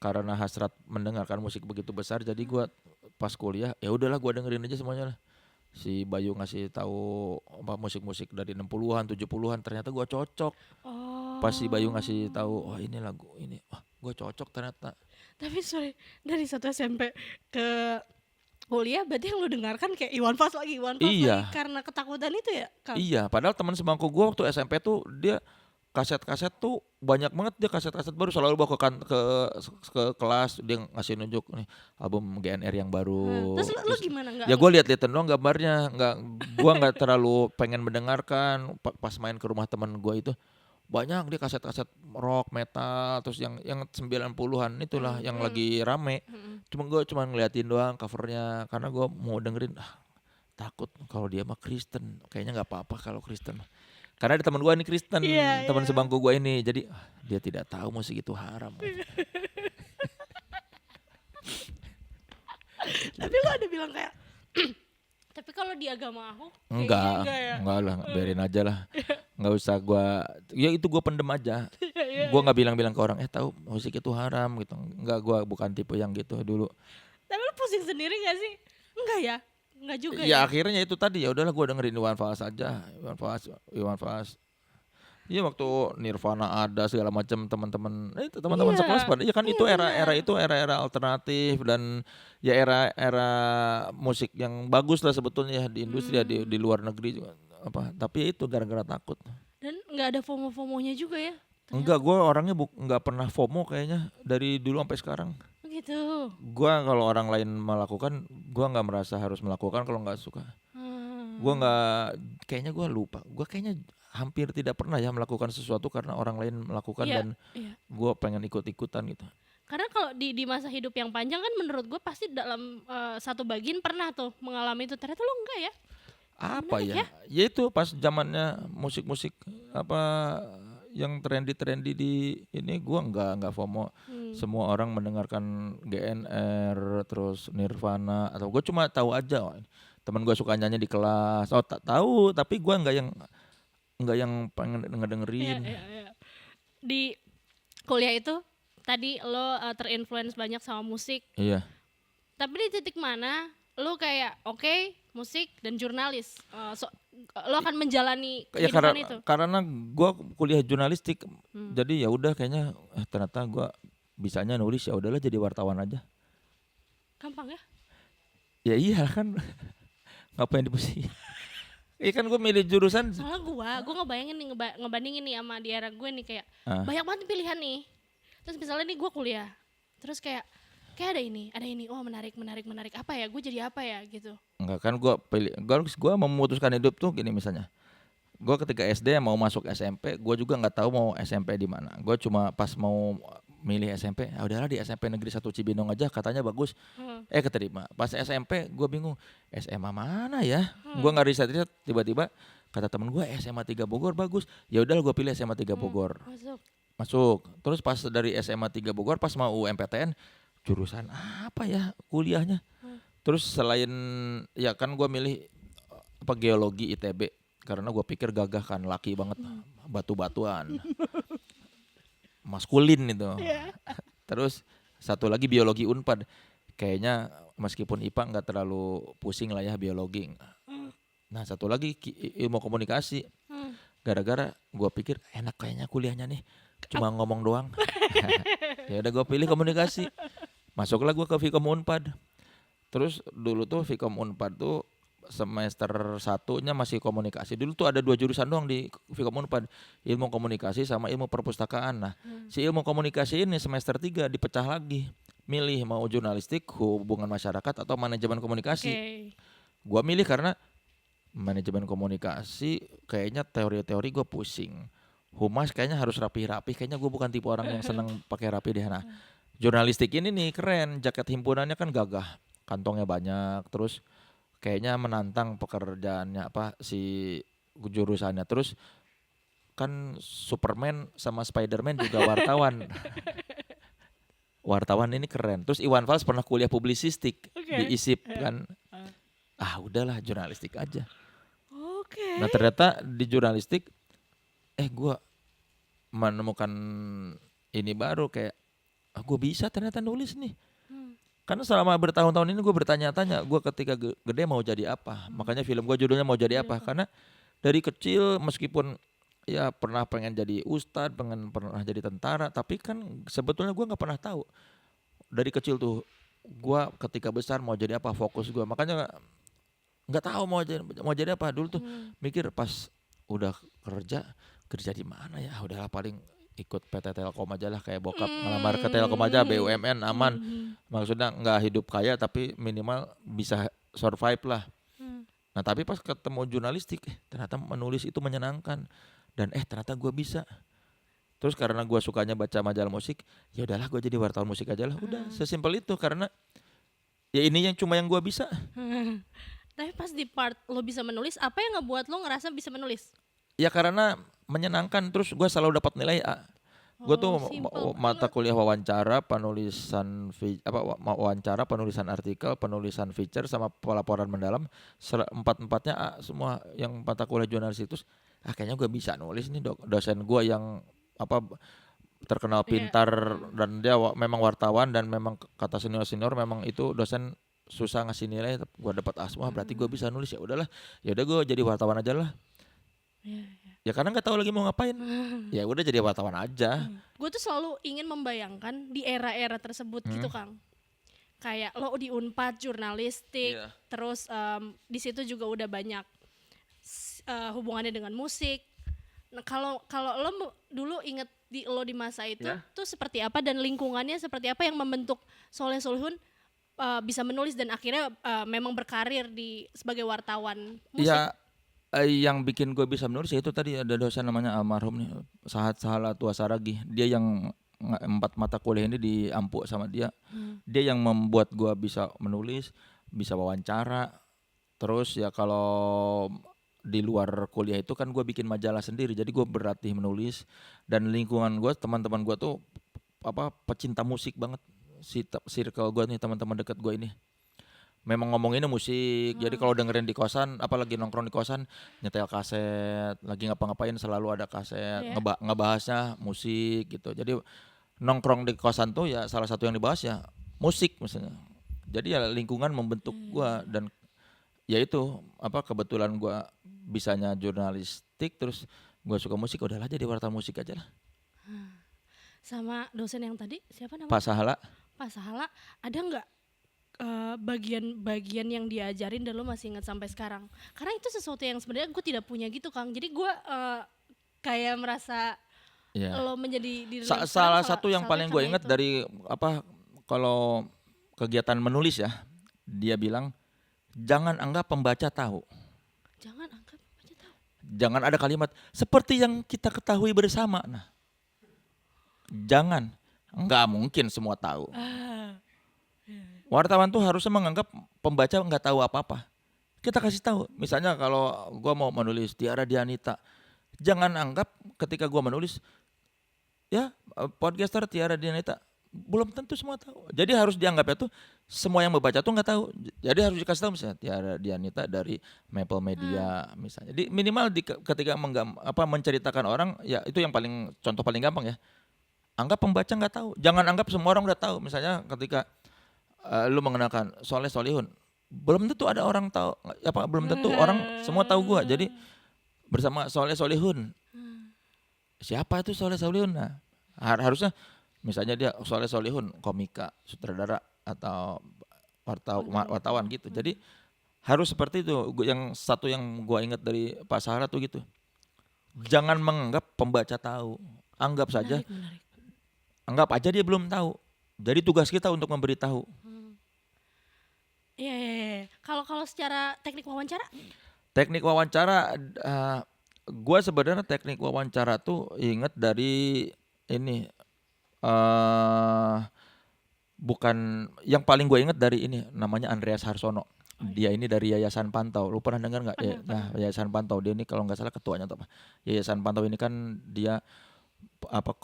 karena hasrat mendengarkan musik begitu besar, jadi gue pas kuliah ya udahlah gue dengerin aja semuanya lah. Si Bayu ngasih tahu musik-musik dari 60-an 70-an, ternyata gue cocok. Pas si Bayu ngasih tahu ini lagu ini, gue cocok ternyata. Tapi dari 1 SMP ke kuliah berarti yang lu dengarkan kayak Iwan Fals lagi karena ketakutan itu ya, Kang? Iya, padahal teman sebangku gue waktu SMP tuh dia kaset-kaset tuh banyak banget, dia kaset-kaset baru selalu bawa ke kelas, dia ngasih nunjuk nih album GNR yang baru. Terus lu gimana? Ya gue lihat-lihat doang gambarnya, gue nggak terlalu pengen mendengarkan. Pas main ke rumah teman gue itu banyak dia kaset-kaset rock, metal, terus yang 90-an itulah yang lagi rame. Gue cuma ngeliatin doang covernya karena gue mau dengerin. Takut kalau dia mah Kristen, kayaknya nggak apa-apa kalau Kristen. Karena ada teman gue ini Kristen, teman sebangku gue ini, jadi dia tidak tahu musik itu haram. Tapi lu ada bilang kayak tapi kalau di agama aku enggak lah, biarin aja lah. Nggak usah gue pendem aja. Gue nggak bilang-bilang ke orang tahu musik itu haram gitu. Enggak, gue bukan tipe yang gitu dulu. Tapi lu pusing sendiri gak sih? Enggak ya? Enggak juga ya? Ya akhirnya itu tadi, ya udahlah gue dengerin Iwan Fals aja. Iwan Fals. Iya, waktu Nirvana ada segala macam, teman-teman sekelas pada. Ya kan itu era alternatif dan ya era musik yang bagus lah sebetulnya di industri di luar negeri juga tapi itu gara-gara takut. Dan nggak ada FOMO-FOMOnya juga ya? Ternyata. Enggak, gue orangnya nggak pernah FOMO kayaknya dari dulu sampai sekarang. Gitu. Gue kalau orang lain melakukan, gue nggak merasa harus melakukan kalau nggak suka. Gue nggak, kayaknya gue lupa. Gue kayaknya hampir tidak pernah ya melakukan sesuatu karena orang lain melakukan dan gue pengen ikut-ikutan gitu. Karena kalau di masa hidup yang panjang kan menurut gue pasti dalam satu bagian pernah tuh mengalami itu. Ternyata lo enggak ya? Apa ya? Ya itu pas zamannya musik-musik apa yang trendy di ini gua nggak FOMO. Semua orang mendengarkan GNR terus Nirvana atau gue cuma tahu aja. Oh, teman gue suka nyanyi di kelas. Oh tak tahu tapi gua nggak yang pengen ngedengerin. Iya. Di kuliah itu tadi lo terinfluence banyak sama musik. Iya. Tapi di titik mana lo kayak oke, musik dan jurnalis. Lo akan menjalani Ya kehidupan itu. karena gue kuliah jurnalistik, jadi ya udah kayaknya ternyata gue bisanya nulis, ya udahlah jadi wartawan aja. Gampang ya? Ya iya kan, ngapain pusing? Iya kan gue milih jurusan. Soalnya gue ngebayangin nih, ngebandingin nih sama di era gue nih kayak banyak banget pilihan nih. Terus misalnya nih gue kuliah, terus kayak ada ini, oh menarik, apa ya, gue jadi apa ya gitu. Enggak kan gue memutuskan hidup tuh gini misalnya. Gue ketika SD mau masuk SMP, gue juga nggak tahu mau SMP di mana. Gue cuma pas mau milih SMP, ya udahlah di SMP Negeri 1 Cibinong aja katanya bagus. Keterima. Pas SMP gue bingung, SMA mana ya? Gue nggak riset, tiba-tiba kata temen gue SMA 3 Bogor bagus. Ya udahlah gue pilih SMA 3 Bogor. Masuk. Terus pas dari SMA 3 Bogor pas mau UMPTN, jurusan apa ya kuliahnya? Terus selain ya kan gue milih geologi ITB karena gue pikir gagah kan, laki banget, batu-batuan, maskulin itu. Terus satu lagi biologi Unpad, kayaknya meskipun IPA nggak terlalu pusing lah ya biologi. Nah satu lagi ilmu komunikasi, gara-gara gue pikir enak kayaknya kuliahnya nih, cuma ngomong doang. Ya udah gue pilih komunikasi, masuklah gue ke Vkom Unpad. Terus dulu tuh Vkom Unpad tuh semester 1-nya masih komunikasi. Dulu tuh ada 2 jurusan doang di Vkom Unpad, ilmu komunikasi sama ilmu perpustakaan. Nah, si ilmu komunikasi ini semester 3 dipecah lagi. Milih mau jurnalistik, hubungan masyarakat atau manajemen komunikasi. Gua milih karena manajemen komunikasi kayaknya teori-teori gue pusing. Humas kayaknya harus rapi-rapi, kayaknya gue bukan tipe orang yang seneng pakai rapi deh. Nah, jurnalistik ini nih keren, jaket himpunannya kan gagah, kantongnya banyak, terus kayaknya menantang pekerjaannya si jurusannya. Terus kan Superman sama Spiderman juga wartawan. Wartawan ini keren. Terus Iwan Fals pernah kuliah publisistik di ISIP kan. Udahlah jurnalistik aja. Nah ternyata di jurnalistik gue menemukan ini baru kayak gue bisa ternyata nulis nih. Karena selama bertahun-tahun ini gue bertanya-tanya, gue ketika gede mau jadi apa. Makanya film gue judulnya Mau Jadi Apa. Karena dari kecil meskipun ya pernah pengen jadi ustadz, pernah jadi tentara, tapi kan sebetulnya gue nggak pernah tahu. Dari kecil tuh gue ketika besar mau jadi apa, fokus gue. Makanya nggak tahu mau jadi apa. Dulu tuh mikir pas udah kerja di mana ya, udahlah paling ikut PT Telkom aja lah, kayak bokap ngelamar ke Telkom aja, BUMN aman. Maksudnya nggak hidup kaya tapi minimal bisa survive lah. Nah tapi pas ketemu jurnalistik, ternyata menulis itu menyenangkan dan ternyata gue bisa. Terus karena gue sukanya baca majalah musik, ya udahlah gue jadi wartawan musik aja lah. Udah sesimpel itu, karena ya ini yang cuma yang gue bisa. Tapi pas di part lo bisa menulis, apa yang ngebuat lo ngerasa bisa menulis? Ya karena menyenangkan, terus gue selalu dapat nilai A. Gue tuh mata kuliah wawancara, penulisan wawancara, penulisan artikel, penulisan feature sama pelaporan mendalam, 4-4-nya A semua yang mata kuliah jurnalis itu. Kayaknya gue bisa nulis nih. Dosen gue yang terkenal pintar dan dia memang wartawan, dan memang kata senior memang itu dosen susah ngasih nilai, gue dapat A semua, berarti gue bisa nulis. Ya udahlah, ya udah gue jadi wartawan aja lah. Ya karena nggak tahu lagi mau ngapain. Ya udah jadi wartawan aja. Gue tuh selalu ingin membayangkan di era-era tersebut gitu Kang. Kayak lo di Unpad jurnalistik, terus di situ juga udah banyak hubungannya dengan musik. Nah kalau lo dulu inget lo di masa itu tuh seperti apa, dan lingkungannya seperti apa yang membentuk Soleh Solihun bisa menulis dan akhirnya memang berkarir sebagai wartawan musik? Ya. Yang bikin gue bisa menulis itu tadi ada dosen namanya almarhum nih, Sahat Sahala Tua Saragi. Dia yang 4 mata kuliah ini diampu sama dia. Dia yang membuat gue bisa menulis, bisa wawancara. Terus ya kalau di luar kuliah itu kan gue bikin majalah sendiri, jadi gue berlatih menulis, dan lingkungan gue, teman-teman gue tuh pecinta musik banget. Circle gue nih, teman-teman dekat gue ini memang ngomonginnya musik. Jadi kalau dengerin di kosan, apalagi nongkrong di kosan, nyetel kaset, lagi ngapa-ngapain selalu ada kaset, Iya. ngebahasnya musik gitu. Jadi nongkrong di kosan tuh ya salah satu yang dibahas ya musik misalnya. Jadi ya lingkungan membentuk gua, dan ya itu kebetulan gua bisanya jurnalistik, terus gua suka musik, udahlah jadi wartawan musik aja lah. Sama dosen yang tadi siapa namanya? Pak Sahala. Pak Sahala, ada nggak bagian-bagian yang diajarin dan lo masih ingat sampai sekarang? Karena itu sesuatu yang sebenarnya gue tidak punya gitu, Kang. Jadi gue kayak merasa Ya. lo menjadi diri lo yang Salah sekarang satu yang paling gue ingat dari kalau kegiatan menulis ya, dia bilang jangan anggap pembaca tahu. Jangan anggap pembaca tahu. Jangan ada kalimat seperti yang kita ketahui bersama. Nah, jangan, nggak mungkin semua tahu. Wartawan tuh harusnya menganggap pembaca nggak tahu apa-apa. Kita kasih tahu. Misalnya kalau gue mau menulis Tiara Dianita, jangan anggap ketika gue menulis ya podcaster Tiara Dianita, belum tentu semua tahu. Jadi harus dianggapnya tuh semua yang membaca tuh nggak tahu. Jadi harus dikasih tahu misalnya Tiara Dianita dari Maple Media misalnya. Jadi minimal ketika menceritakan orang, ya itu yang contoh paling gampang ya. Anggap pembaca nggak tahu. Jangan anggap semua orang udah tahu. Misalnya ketika lu mengenalkan Soleh Solihun, belum tentu ada orang tahu, belum tentu orang semua tahu gua. Jadi bersama Soleh Solihun, siapa itu Soleh Solihun? Nah, harusnya misalnya dia Soleh Solihun komika, sutradara atau wartawan gitu. Jadi harus seperti itu. Yang satu yang gua ingat dari Pak Sahara tuh gitu, jangan menganggap pembaca tahu, anggap saja, Menarik. anggap aja dia belum tahu. Jadi tugas kita untuk memberitahu. Iya. Kalau secara teknik wawancara? Teknik wawancara, gue sebenarnya teknik wawancara tuh inget dari ini, bukan yang paling gue inget dari ini, namanya Andreas Harsono. Dia ini dari Yayasan Pantau. Lu pernah dengar nggak? Nah, Yayasan Pantau, dia ini kalau nggak salah ketuanya atau apa. Yayasan Pantau ini kan dia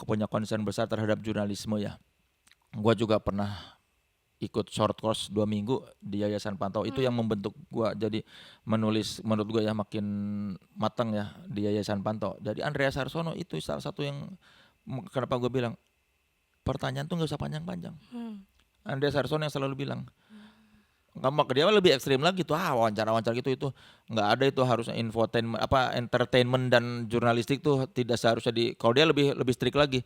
punya concern besar terhadap jurnalisme ya. Gue juga pernah ikut short course 2 minggu di Yayasan Pantau. Itu yang membentuk gue jadi menulis, menurut gue ya makin matang ya di Yayasan Pantau. Jadi Andreas Harsono itu salah satu yang kenapa gue bilang pertanyaan tuh nggak usah panjang-panjang. Andreas Harsono yang selalu bilang, dia lebih ekstrim lagi tuh, wawancara gitu itu nggak ada, itu harusnya infotainment, entertainment dan jurnalistik tuh tidak seharusnya kalau dia lebih strict lagi,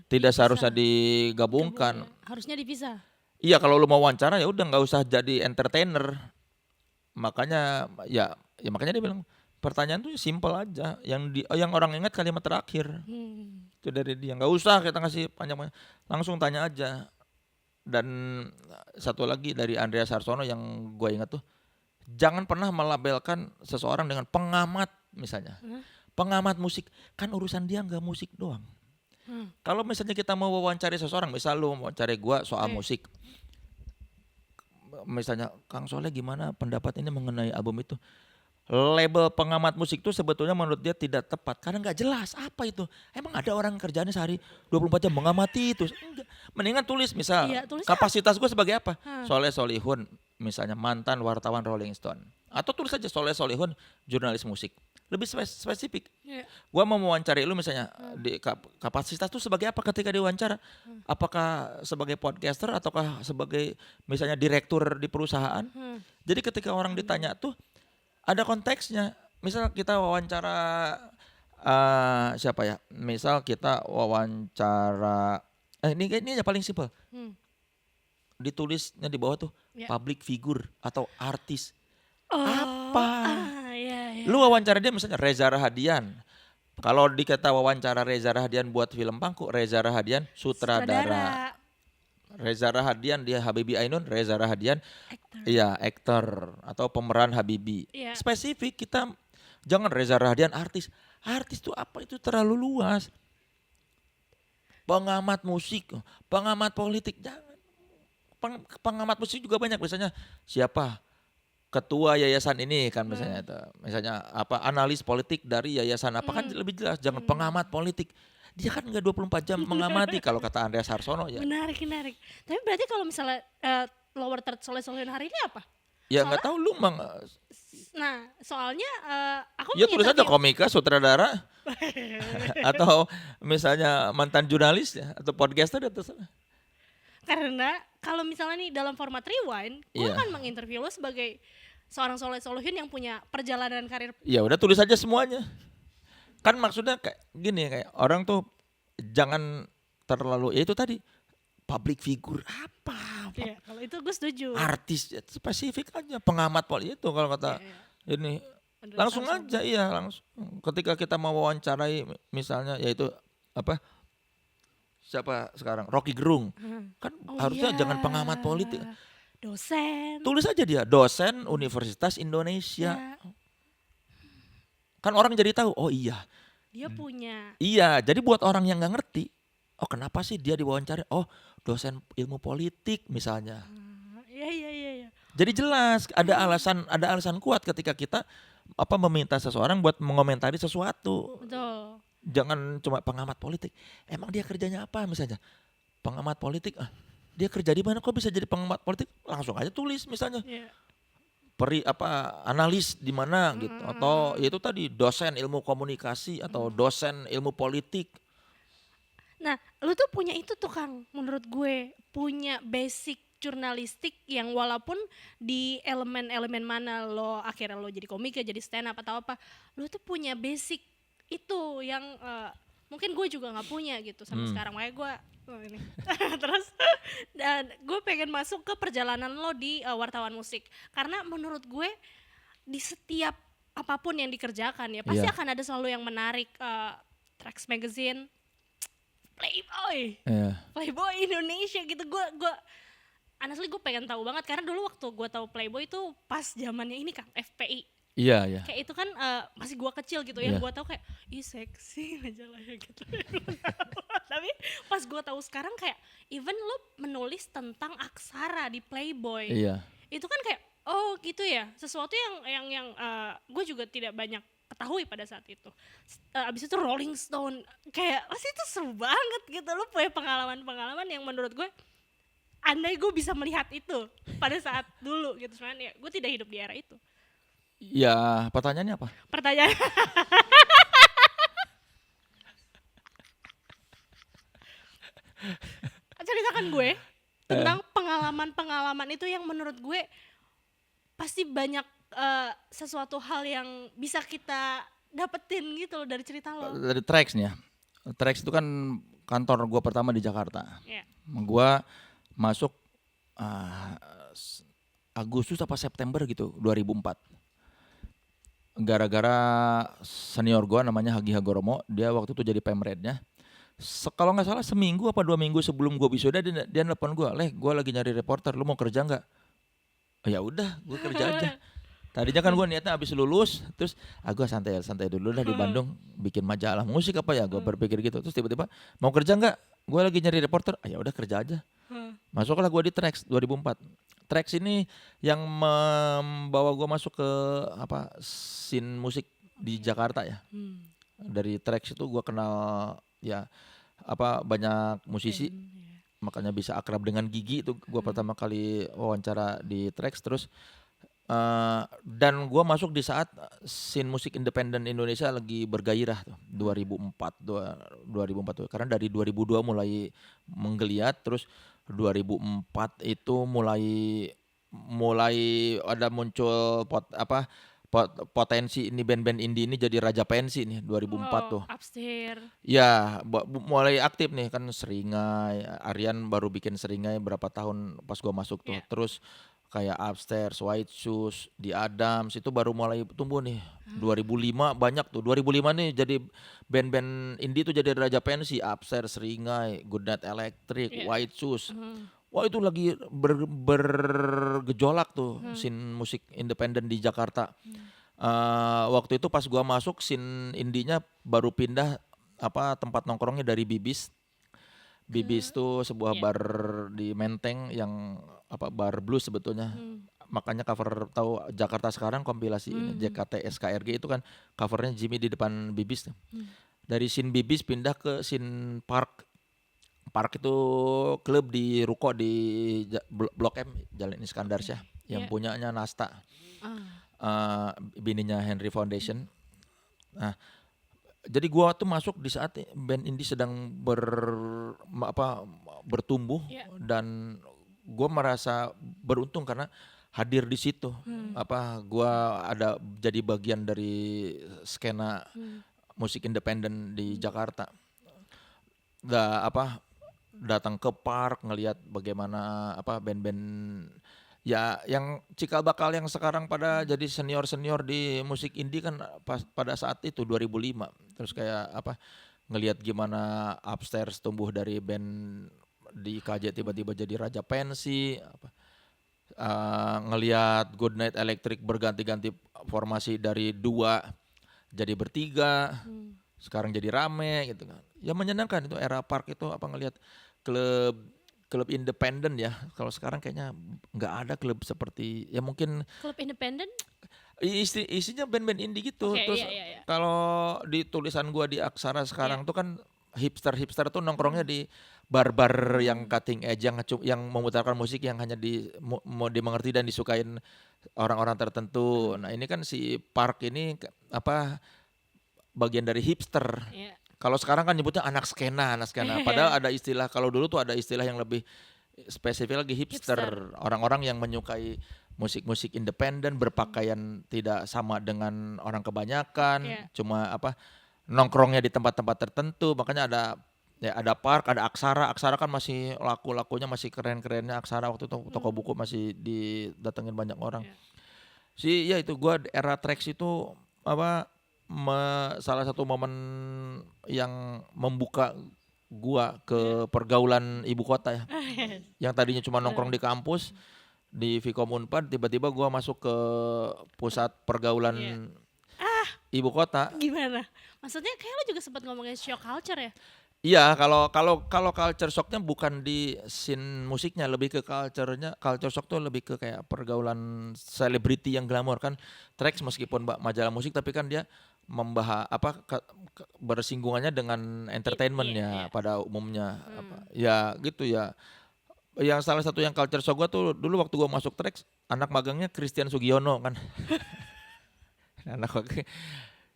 tidak seharusnya digabungkan. Harusnya dipisah. Iya, kalau lu mau wawancara ya udah nggak usah jadi entertainer. Makanya makanya dia bilang pertanyaan tuh simple aja, yang orang ingat kalimat terakhir. Itu dari dia, nggak usah kita ngasih panjang-panjang, langsung tanya aja. Dan satu lagi dari Andreas Harsono yang gue ingat tuh, jangan pernah melabelkan seseorang dengan pengamat misalnya. Pengamat musik, kan urusan dia nggak musik doang. Kalau misalnya kita mau wawancari seseorang, misal lu mau cari gue soal musik, misalnya Kang Soleh gimana pendapat ini mengenai album itu, label pengamat musik itu sebetulnya menurut dia tidak tepat karena nggak jelas apa itu. Emang ada orang kerjanya sehari 24 jam mengamati itu? Enggak. Mendingan tulis misal kapasitas gue sebagai apa? Soleh Solihun misalnya mantan wartawan Rolling Stone, atau tulis aja Soleh Solihun jurnalis musik. Lebih spesifik. Gue mau mewawancari lu misalnya di kapasitas tuh sebagai apa ketika diwawancara? Apakah sebagai podcaster ataukah sebagai misalnya direktur di perusahaan? Jadi ketika orang ditanya tuh ada konteksnya. Misal kita wawancara siapa ya? Misal kita wawancara ini aja paling simpel. Ditulisnya di bawah tuh public figure atau artis. Apa? Lu wawancara dia misalnya Reza Rahadian. Kalau dikata wawancara Reza Rahadian buat film Pangku, Reza Rahadian sutradara. Reza Rahadian dia Habibie Ainun, Reza Rahadian iya aktor atau pemeran Habibie. Spesifik, kita jangan Reza Rahadian artis. Artis itu apa, itu terlalu luas. Pengamat musik, pengamat politik, jangan. Pengamat musik juga banyak, misalnya siapa ketua yayasan ini kan misalnya itu. Misalnya apa analis politik dari yayasan apa kan lebih jelas, jangan pengamat politik. Dia kan enggak 24 jam mengamati kalau kata Andreas Harsono ya. Menarik. Tapi berarti kalau misalnya lower third Soleh-Solihin hari ini apa? Ya enggak tahu lu Nah, soalnya aku ya tulis aja komika, sutradara atau misalnya mantan jurnalis ya atau podcaster atau sana. Karena kalau misalnya nih dalam format rewind, gue akan menginterview lo sebagai seorang Soleh-Solihin yang punya perjalanan karir. Ya udah tulis aja semuanya. Kan maksudnya kayak gini, kayak orang tuh jangan terlalu ya itu tadi public figure apa? Iya, kalau itu gue setuju. Artis spesifik aja, pengamat politik itu kalau kata ini langsung aja langsung. Ketika kita mau wawancarai misalnya yaitu apa? Siapa sekarang? Rocky Gerung. Kan harusnya jangan pengamat politik. Dosen. Tulis aja dia, dosen Universitas Indonesia. Kan orang jadi tahu, oh iya. Dia punya. Iya, jadi buat orang yang nggak ngerti, oh kenapa sih dia diwawancara? Oh dosen ilmu politik misalnya. Iya. Jadi jelas ada alasan kuat ketika kita meminta seseorang buat mengomentari sesuatu. Betul. Jangan cuma pengamat politik. Emang dia kerjanya apa misalnya? Pengamat politik, dia kerja di mana kok bisa jadi pengamat politik? Langsung aja tulis misalnya. Yeah. Analis di mana gitu atau itu tadi dosen ilmu komunikasi atau dosen ilmu politik. Nah, lu tuh punya itu tuh Kang, menurut gue punya basic jurnalistik yang walaupun di elemen-elemen mana lo akhirnya lo jadi komika, jadi stand up atau apa, lu tuh punya basic itu yang mungkin gue juga nggak punya gitu sampai sekarang. Makanya gue ini terus dan gue pengen masuk ke perjalanan lo di wartawan musik karena menurut gue di setiap apapun yang dikerjakan ya pasti akan ada selalu yang menarik. Trax Magazine, Playboy Indonesia gitu. Gue honestly gue pengen tahu banget karena dulu waktu gue tahu Playboy itu pas zamannya ini Kang, FPI. Iya. Kayak itu kan masih gue kecil gitu yang gue tahu kayak ih seksi majalahnya gitu. Tapi pas gue tahu sekarang kayak even lo menulis tentang aksara di Playboy. Iya. Itu kan kayak oh gitu ya, sesuatu yang gue juga tidak banyak ketahui pada saat itu. Abis itu Rolling Stone kayak pasti itu seru banget gitu. Lo punya pengalaman yang menurut gue andai gue bisa melihat itu pada saat dulu gitu. Cuman ya gue tidak hidup di era itu. Ya, pertanyaannya apa? Ceritakan gue tentang pengalaman itu yang menurut gue pasti banyak sesuatu hal yang bisa kita dapetin gitu loh dari cerita lo. Dari Trax nih ya. Trax itu kan kantor gue pertama di Jakarta. Yeah. Gue masuk Agustus apa September gitu 2004. Gara-gara senior gue namanya Hagi Hagoromo, dia waktu itu jadi pemrednya. Kalau nggak salah seminggu apa 2 minggu sebelum gue wisuda dia nelpon gue, gue lagi nyari reporter, lu mau kerja nggak? Oh, ya udah, gue kerja aja. Tadinya kan gue niatnya abis lulus, terus gue santai dulu dah di Bandung, bikin majalah musik apa ya, gue berpikir gitu. Terus tiba-tiba mau kerja nggak? Gue lagi nyari reporter, ya udah kerja aja. Masuklah gue di Trax 2004. Trax ini yang membawa gue masuk ke scene musik di Jakarta ya. Dari Trax itu gue kenal ya banyak musisi, makanya bisa akrab dengan Gigi itu gue pertama kali wawancara di Trax. Terus dan gue masuk di saat scene musik independen Indonesia lagi bergairah tuh 2004 tuh. Karena dari 2002 mulai menggeliat, terus 2004 itu mulai ada muncul potensi ini band-band indie ini jadi raja pensi nih 2004 tuh. Upstairs. Ya, mulai aktif nih kan Seringai, Aryan baru bikin Seringai berapa tahun pas gua masuk tuh. Terus kayak Upstairs, White Shoes, The Adams itu baru mulai tumbuh nih. 2005 banyak tuh. 2005 nih jadi band-band indie tuh jadi raja pensi. Upstairs, Seringai, Goodnight Electric, White Shoes. Wah itu lagi bergejolak tuh scene musik independen di Jakarta. Waktu itu pas gua masuk scene indinya baru pindah tempat nongkrongnya dari Bibis. Bibis tuh sebuah bar di Menteng yang bar blues sebetulnya. makanya cover tahu Jakarta Sekarang kompilasi ini JKT SKRG itu kan covernya Jimmy di depan Bibis tuh. Dari scene Bibis pindah ke scene Park. Park itu klub di Ruko di Blok M Jalan Iskandar Syah yang punyanya Nasta. Bininya Henry Foundation. Nah, jadi gua tuh masuk di saat band indie sedang bertumbuh dan gua merasa beruntung karena hadir di situ. Gua ada jadi bagian dari skena musik independen di Jakarta. Datang ke Park ngelihat bagaimana band-band ya yang cikal bakal yang sekarang pada jadi senior di musik indie kan pada saat itu 2005. Terus kayak ngelihat gimana Upstairs tumbuh dari band di KJ tiba-tiba jadi Raja Pensi, ngelihat Goodnight Electric berganti-ganti formasi dari 2 jadi bertiga, sekarang jadi rame gitu kan. Ya menyenangkan itu era Park itu ngelihat klub independen ya. Kalau sekarang kayaknya nggak ada klub seperti ya mungkin klub independen isinya band-band indie gitu. Okay, Terus kalau di tulisan gua di Aksara sekarang tuh kan hipster tuh nongkrongnya di bar-bar yang cutting edge yang memutarkan musik yang hanya mau dimengerti dan disukain orang-orang tertentu. Nah, ini kan si Park ini bagian dari hipster. Kalau sekarang kan nyebutnya anak skena. Padahal ada istilah, kalau dulu tuh ada istilah yang lebih spesifik lagi hipster. Orang-orang yang menyukai musik-musik independen, berpakaian tidak sama dengan orang kebanyakan, cuma nongkrongnya di tempat-tempat tertentu. Makanya ada Park, ada Aksara. Aksara kan masih laku-lakunya masih keren-kerennya Aksara waktu itu toko buku masih didatengin banyak orang. Itu gua era Trax itu salah satu momen yang membuka gua ke pergaulan ibu kota ya. Yang tadinya cuma nongkrong di kampus di Vkom Unpad, tiba-tiba gua masuk ke pusat pergaulan ibu kota. Gimana? Maksudnya kayak lo juga sempat ngomongin shock culture ya? Iya, kalau culture shocknya bukan di scene musiknya, lebih ke culture shock tuh lebih ke kayak pergaulan selebriti yang glamor kan. Trax meskipun majalah musik tapi kan dia membahas bersinggungannya dengan entertainmentnya pada umumnya ya gitu ya. Yang salah satu yang culture shock gua tuh dulu waktu gua masuk Trax, anak magangnya Christian Sugiono kan.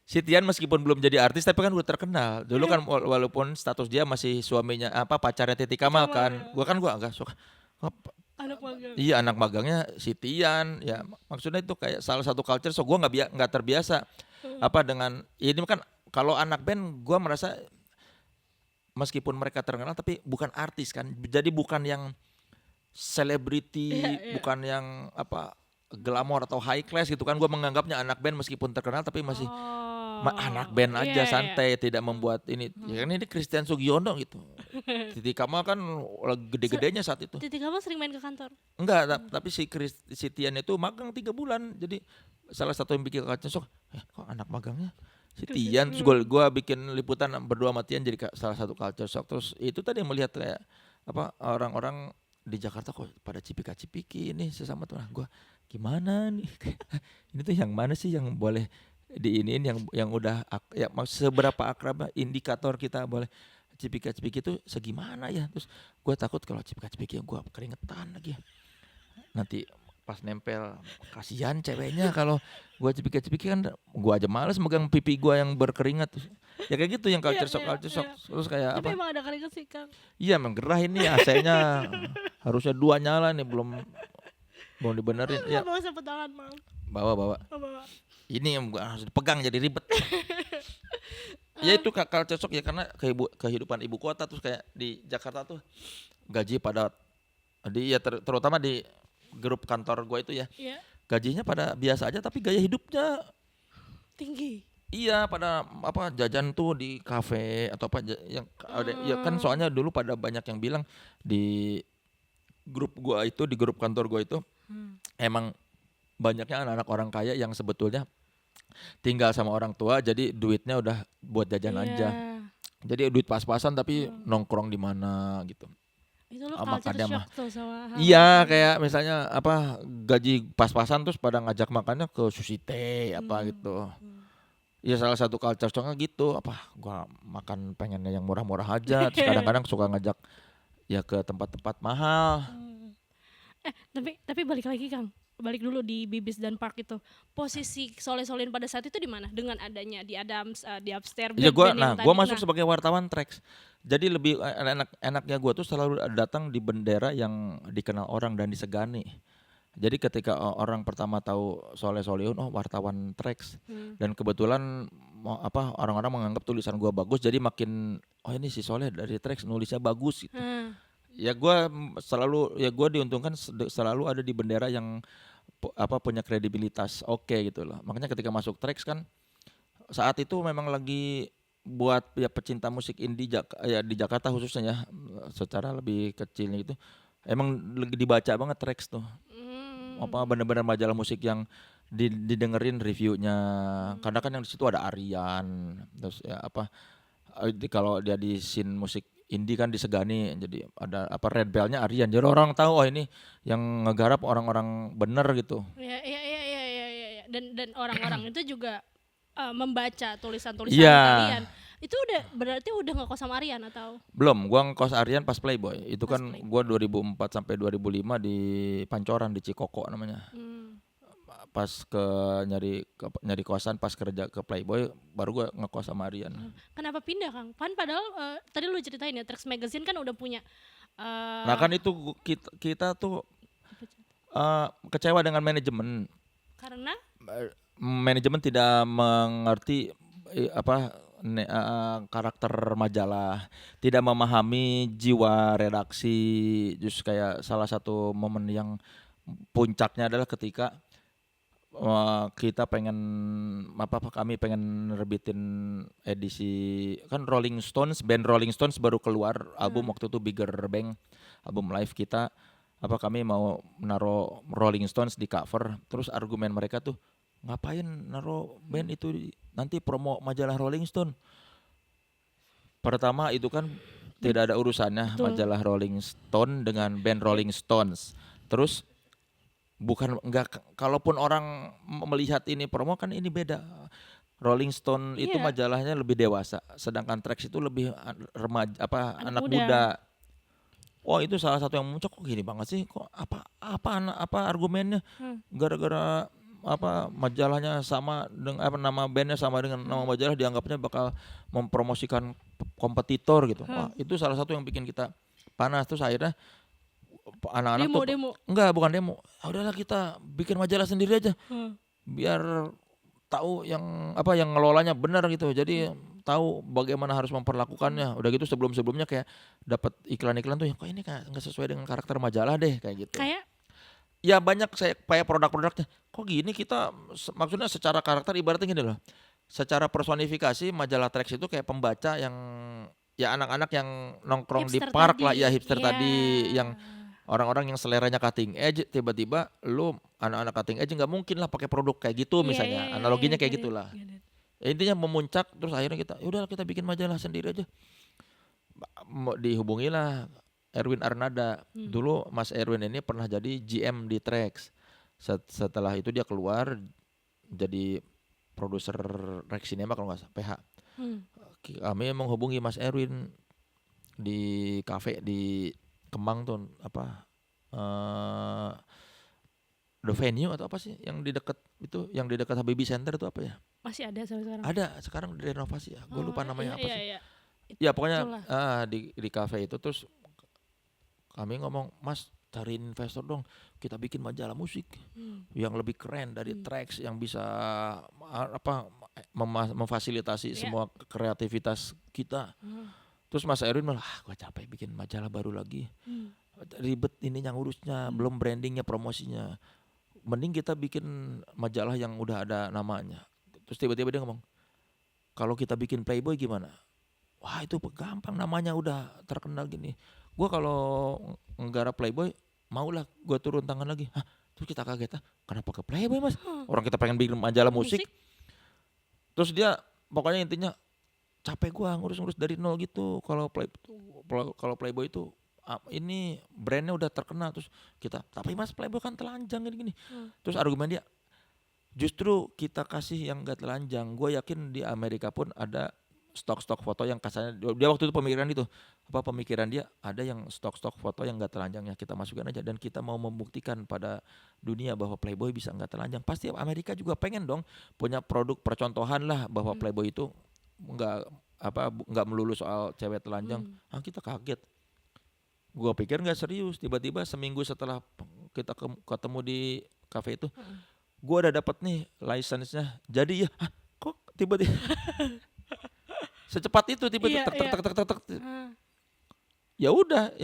Si Tian meskipun belum jadi artis tapi kan udah terkenal. Dulu kan walaupun status dia masih suaminya pacarnya Titi Kamal kan. Gua agak suka. Anak magang. Iya, anak magangnya si Tian. Ya maksudnya itu kayak salah satu culture shock. Gua nggak terbiasa dengan ini kan. Kalau anak band gua merasa meskipun mereka terkenal tapi bukan artis kan. Jadi bukan yang selebriti, bukan yang glamor atau high class gitu kan. Gua menganggapnya anak band meskipun terkenal tapi masih anak band aja santai, tidak membuat ini. Ya kan ini Christian Sugiono gitu. Titi Kamal kan gede-gedenya saat itu. Titi Kamal sering main ke kantor? Enggak, tapi si Tian itu magang 3 bulan. Jadi salah satu yang bikin culture shock, kok anak magangnya si Tian. Terus gua bikin liputan berdua sama Tian jadi salah satu culture shock. Terus itu tadi yang melihat kayak orang-orang di Jakarta kok pada cipika-cipiki ini sesama tuh. Nah, gua gimana nih? Ini tuh yang mana sih yang boleh diiniin yang udah seberapa akrab indikator kita boleh cipika-cipiki itu segimana ya. Terus gue takut kalau cipika-cipiki gue keringetan lagi nanti pas nempel, kasihan ceweknya kalau gue cipika-cipiki kan gue aja males megang pipi gue yang berkeringat. Ya kayak gitu yang culture shock. Terus kayak tapi emang ada keringet sih Kang. Iya emang gerah ini AC-nya harusnya 2 nyala nih belum dibenerin. Ya. Bawa sapu tangan Mang. Bawa. Ini yang harus dipegang jadi ribet. Ya itu culture shock ya karena kehidupan ibu kota terus kayak di Jakarta tuh gaji pada terutama di grup kantor gue itu ya. Gajinya pada biasa aja tapi gaya hidupnya tinggi. Iya, pada jajan tuh di kafe atau yang ada ya kan soalnya dulu pada banyak yang bilang di grup gue itu, di grup kantor gue itu emang banyaknya anak-anak orang kaya yang sebetulnya tinggal sama orang tua jadi duitnya udah buat jajan aja. Jadi duit pas-pasan tapi nongkrong di mana gitu. Itu lu sama culture kadang shock mah. tuh sama hal Iya kayak misalnya apa gaji pas-pasan terus pada ngajak makannya ke Sushi Tei apa gitu. Ya salah satu culture shocknya gitu apa gua makan pengennya yang murah-murah aja terus kadang-kadang suka ngajak ya ke tempat-tempat mahal. tapi balik lagi Kang, balik dulu di Bibis dan Park itu. Posisi Soleh Solihun pada saat itu di mana? Dengan adanya di Adams, di Upstairs Ya band-band yang gua tadi. masuk Nah, sebagai wartawan tracks. Jadi lebih enaknya gua tuh selalu datang di bendera yang dikenal orang dan disegani. Jadi ketika orang pertama tahu Soleh Solihun, oh wartawan tracks. Dan kebetulan orang-orang menganggap tulisan gua bagus, jadi makin oh ini si Soleh dari tracks nulisnya bagus gitu. Ya gua diuntungkan selalu ada di bendera yang punya kredibilitas oke gitu loh. Makanya ketika masuk tracks kan saat itu memang lagi buat ya pecinta musik indie ya di Jakarta khususnya ya secara lebih kecil gitu emang lagi dibaca banget tracks tuh apa benar-benar majalah musik yang didengerin reviewnya karena kan yang di situ ada Aryan terus ya kalau dia di scene musik indie kan disegani jadi ada apa Red Bell-nya Aryan jadi orang tahu oh ini yang ngegarap orang-orang bener gitu. ya. Dan orang-orang itu juga membaca tulisan-tulisan Iya. kalian. Itu berarti udah ngekos sama Aryan atau? Belum, gua ngekos Aryan pas Playboy. Itu Pas kan Playboy. gua 2004 sampai 2005 di Pancoran di Cikoko namanya. Pas nyari kosan pas kerja ke Playboy baru gua ngekos sama Aryan. Kenapa pindah Kang? Kan padahal tadi lu ceritain ya Trax Magazine kan udah punya Nah kan itu kita tuh kecewa dengan manajemen. karena Manajemen tidak mengerti karakter majalah, tidak memahami jiwa redaksi. Justru kayak salah satu momen yang puncaknya adalah ketika kami pengen nerbitin edisi kan band Rolling Stones baru keluar album waktu itu Bigger Bang, album live kita kami mau naruh Rolling Stones di cover terus argumen mereka tuh ngapain naruh band itu nanti promo majalah Rolling Stone. Pertama itu kan tidak ada urusannya majalah Rolling Stone dengan band Rolling Stones. Terus kalaupun orang melihat ini promo kan ini beda. Rolling Stone itu majalahnya lebih dewasa, sedangkan Trax itu lebih remaja anak muda. Oh itu salah satu yang muncul kok gini banget sih kok apa argumennya gara-gara majalahnya sama dengan nama bandnya sama dengan nama majalah dianggapnya bakal mempromosikan kompetitor gitu. Wah itu salah satu yang bikin kita panas terus akhirnya anak-anak demo. Enggak bukan demo. Udahlah kita bikin majalah sendiri aja biar tahu yang ngelolanya benar gitu. Jadi tahu bagaimana harus memperlakukannya. Udah gitu sebelumnya kayak dapat iklan-iklan tuh yang kok ini nggak sesuai dengan karakter majalah deh kayak gitu. Kayak Ya banyak kayak produk-produknya. Kok gini kita maksudnya secara karakter ibaratnya gini loh. Secara personifikasi majalah Trax itu kayak pembaca yang ya anak-anak yang nongkrong hipster di park tadi. lah ya hipster tadi yang orang-orang yang seleranya cutting edge tiba-tiba lu anak-anak cutting edge nggak mungkin lah pakai produk kayak gitu misalnya. Analoginya kayak gitulah. Intinya memuncak terus akhirnya kita bikin majalah sendiri aja. Dihubungilah Erwin Arnada. Dulu Mas Erwin ini pernah jadi GM di Trax. Setelah itu dia keluar jadi produser Rex Cinema kalau nggak salah PH. Kami menghubungi Mas Erwin di kafe di Kemang tuh The Venue atau apa sih yang di dekat Habibie Center itu apa ya? Masih ada sampai sekarang. Ada, sekarang direnovasi ya. Gue lupa namanya apa sih. Iya. Ya pokoknya di kafe itu terus kami ngomong, "Mas, cariin investor dong. Kita bikin majalah musik yang lebih keren dari Trax yang bisa memfasilitasi semua kreativitas kita." Terus Mas Erwin malah, gue capek bikin majalah baru lagi. Ribet ininya ngurusnya, belum brandingnya, promosinya. Mending kita bikin majalah yang udah ada namanya. Terus tiba-tiba dia ngomong, kalau kita bikin Playboy gimana? Wah itu gampang namanya udah terkenal gini. Gue kalau nggarap Playboy maulah gue turun tangan lagi. Hah? Terus kita kaget, kenapa ke Playboy Mas? Orang kita pengen bikin majalah musik. Terus dia pokoknya intinya capek gue ngurus-ngurus dari nol gitu. Kalau Playboy itu ini brandnya udah terkenal, terus kita tapi Mas Playboy kan telanjang gini-gini. Terus argumen dia, justru kita kasih yang gak telanjang. Gue yakin di Amerika pun ada stok-stok foto yang kasarnya dia waktu itu pemikiran dia ada yang stok-stok foto yang gak telanjangnya kita masukin aja, dan kita mau membuktikan pada dunia bahwa Playboy bisa gak telanjang. Pasti Amerika juga pengen dong punya produk percontohan lah bahwa Playboy itu nggak melulu soal cewek telanjang. Kita kaget. Gua pikir nggak serius, tiba-tiba seminggu setelah kita ketemu di kafe itu, gua udah dapat nih license-nya. Jadi ya, kok tiba-tiba secepat itu tiba-tiba tek. Ya udah,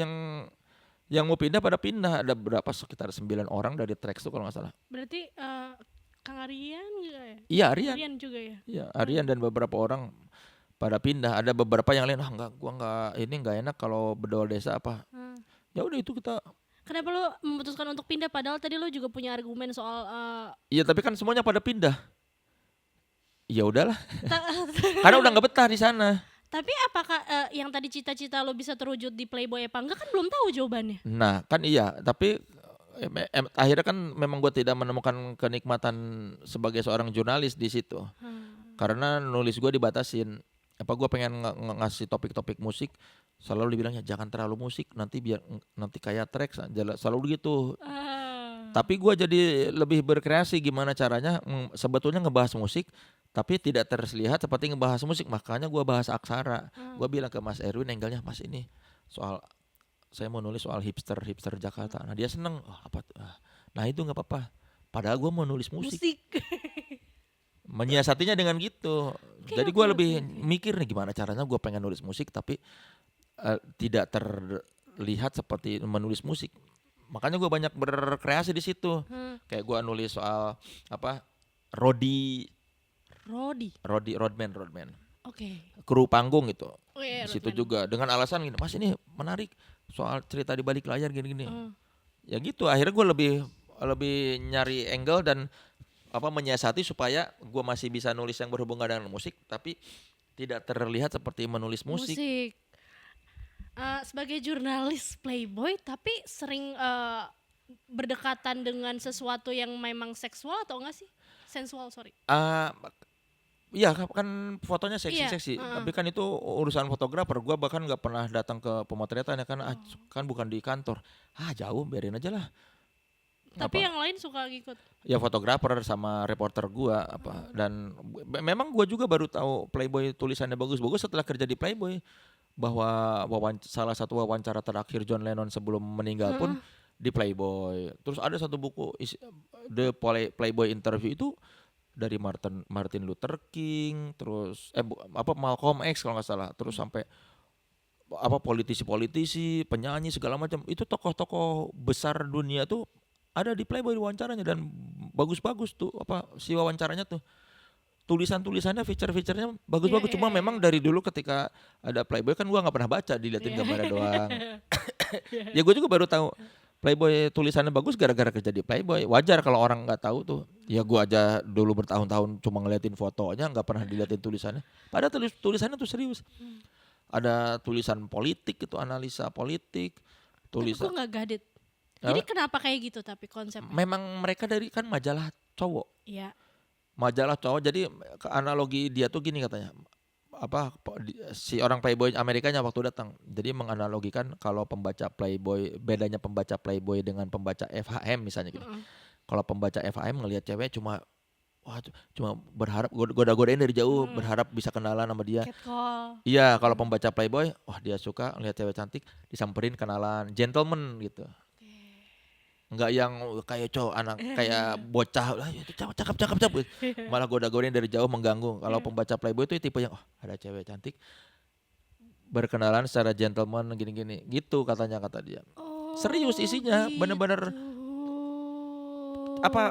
yang mau pindah pada pindah. Ada berapa, sekitar 9 orang dari Trax itu kalau nggak salah. Berarti Kang Aryan juga ya? Iya, Aryan. Aryan juga ya? Iya, Aryan dan beberapa orang pada pindah. Ada beberapa yang lain, gua nggak enak kalau bedol desa apa. Ya udah itu kita. Kenapa lo memutuskan untuk pindah padahal tadi lo juga punya argumen soal Iya, tapi kan semuanya pada pindah. Ya udahlah. Karena udah nggak betah di sana. Tapi apakah yang tadi cita-cita lo bisa terwujud di Playboy apa enggak kan belum tahu jawabannya. Nah, kan iya, tapi akhirnya kan memang gue tidak menemukan kenikmatan sebagai seorang jurnalis di situ. Karena nulis gue dibatasin. Gue pengen ngasih topik-topik musik, selalu dibilangnya jangan terlalu musik, nanti kayak Trax, selalu gitu. Tapi gue jadi lebih berkreasi gimana caranya sebetulnya ngebahas musik, tapi tidak terlihat seperti ngebahas musik. Makanya gue bahas aksara. Gue bilang ke Mas Erwin, angle-nya Mas ini saya mau nulis soal hipster Jakarta. Nah dia seneng, apa tuh? Nah itu nggak apa-apa. Padahal gue mau nulis musik. Menyiasatinya dengan gitu. Jadi gue lebih mikir nih gimana caranya gue pengen nulis musik tapi tidak terlihat seperti menulis musik. Makanya gue banyak berkreasi di situ. Kayak gue nulis soal Rodman. Kru panggung itu. Di situ juga dengan alasan gini, Mas ini menarik soal cerita di balik layar gini-gini. Ya gitu, akhirnya gue lebih nyari angle dan menyiasati supaya gue masih bisa nulis yang berhubungan dengan musik tapi tidak terlihat seperti menulis musik. Sebagai jurnalis Playboy tapi sering berdekatan dengan sesuatu yang memang seksual atau enggak sih? Sensual, sorry. Iya kan fotonya seksi-seksi, tapi kan itu urusan fotografer. Gue bahkan nggak pernah datang ke pemotretan ya kan bukan di kantor. Jauh, biarin aja lah. Tapi yang lain suka ngikut. Ya fotografer sama reporter gue dan memang gue juga baru tahu Playboy tulisannya bagus-bagus setelah kerja di Playboy, bahwa salah satu wawancara terakhir John Lennon sebelum meninggal pun di Playboy. Terus ada satu buku The Playboy Interview itu dari Martin Luther King, terus Malcolm X kalau nggak salah, terus sampai politisi-politisi, penyanyi segala macam. Itu tokoh-tokoh besar dunia tuh ada di Playboy wawancaranya dan bagus-bagus tuh si wawancaranya tuh. Tulisannya, feature-featurenya bagus-bagus. Cuma memang dari dulu ketika ada Playboy kan gua nggak pernah baca, diliatin gambarnya doang. Ya gue juga baru tahu Playboy tulisannya bagus gara-gara kerja di Playboy. Wajar kalau orang nggak tahu tuh. Ya gue aja dulu bertahun-tahun cuma ngeliatin fotonya, nggak pernah diliatin tulisannya. Padahal tulisannya tuh serius. Ada tulisan politik itu, analisa politik. Tulisan. Tapi gue nggak gadit. Jadi kenapa kayak gitu tapi konsepnya? Memang mereka dari kan majalah cowok. Iya. Majalah cowok. Jadi analogi dia tuh gini katanya. Si orang Playboy Amerikanya waktu datang, jadi menganalogikan kalau pembaca Playboy, bedanya pembaca Playboy dengan pembaca FHM misalnya gitu. Kalau pembaca FHM ngelihat cewek cuma berharap goda-godain dari jauh, berharap bisa kenalan sama dia. Iya, kalau pembaca Playboy, dia suka ngelihat cewek cantik, disamperin kenalan, gentleman gitu. Enggak yang kayak kayak bocah itu cakep malah goda-godain dari jauh mengganggu. Kalau pembaca Playboy itu tipe yang ada cewek cantik berkenalan secara gentleman gini-gini gitu kata dia. Serius isinya gitu. Bener-bener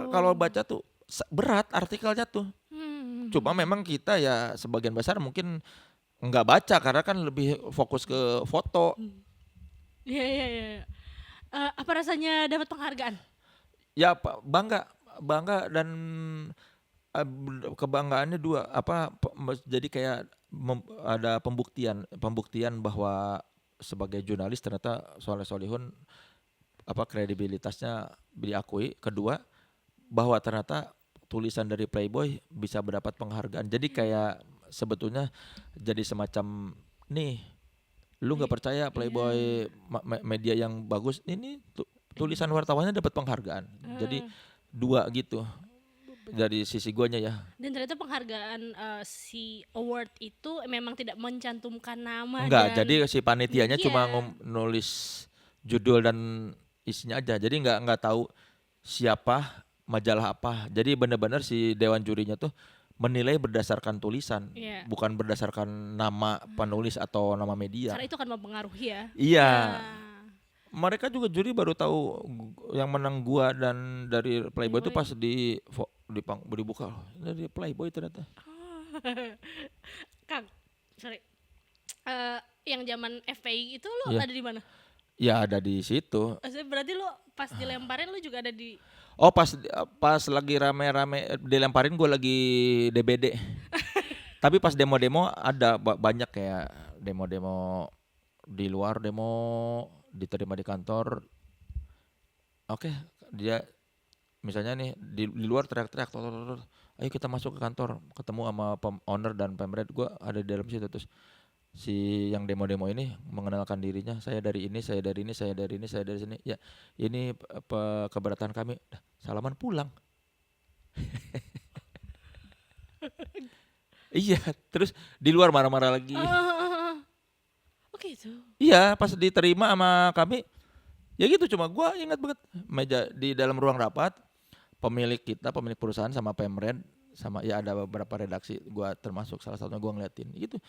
kalau baca tuh berat artikelnya tuh. Cuma memang kita ya sebagian besar mungkin enggak baca karena kan lebih fokus ke foto. Iya. Apa rasanya dapat penghargaan? Ya bangga dan kebanggaannya dua jadi kayak ada pembuktian bahwa sebagai jurnalis ternyata Soleh Solihun kredibilitasnya diakui. Kedua, bahwa ternyata tulisan dari Playboy bisa mendapat penghargaan. Jadi kayak sebetulnya jadi semacam nih, lu nggak percaya Playboy media yang bagus, ini tulisan wartawannya dapat penghargaan. Jadi dua gitu dari sisi guanya ya. Dan ternyata penghargaan si award itu memang tidak mencantumkan nama. Enggak, dan jadi si panitianya cuma nulis judul dan isinya aja. Jadi nggak tahu siapa, majalah apa. Jadi benar-benar si dewan jurinya tuh menilai berdasarkan tulisan, bukan berdasarkan nama penulis atau nama media. Karena itu akan mempengaruhi ya. Iya. Mereka juga juri baru tahu yang menang gua dan dari Playboy itu pas dibuka dari Playboy ternyata. Kang, sorry. Yang zaman FPI itu lo ada di mana? Ya ada di situ. Berarti lo pas dilemparin lo juga ada di. Oh pas lagi rame-rame dilemparin gue lagi DBD. Tapi pas demo-demo ada banyak kayak demo-demo di luar, demo diterima di kantor. Oke, dia misalnya nih di luar teriak-teriak, ayo kita masuk ke kantor, ketemu sama owner dan pemret. Gue ada di dalam situ, terus si yang demo-demo ini mengenalkan dirinya, saya dari ini, saya dari ini, saya dari ini, saya dari sini. Ya, ini keberatan kami. Salaman pulang. Iya, terus di luar marah-marah lagi. Oke itu. Iya, pas diterima sama kami, ya gitu. Cuma gue ingat banget meja di dalam ruang rapat, pemilik perusahaan sama pemret, sama ya ada beberapa redaksi, gue termasuk salah satunya, gue ngeliatin gitu.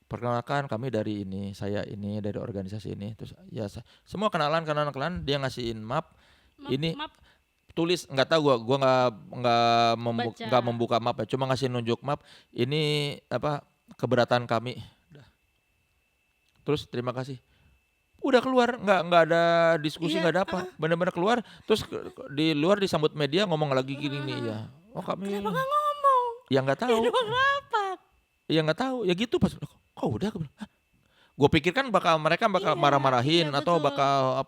Perkenalkan kami dari ini, saya ini dari organisasi ini, terus ya semua kenalan, dia ngasihin map ini map. Tulis nggak tahu gue nggak membuka map ya, cuma ngasih nunjuk map ini keberatan kami. Terus terima kasih, udah keluar, nggak ada diskusi, nggak ada apa, benar-benar keluar. Terus di luar disambut media ngomong lagi gini nih ya, oh kami kenapa nggak ngomong ya nggak tahu ya nggak tahu ya gitu. Pas udah gue pikir kan mereka bakal marah-marahin atau bakal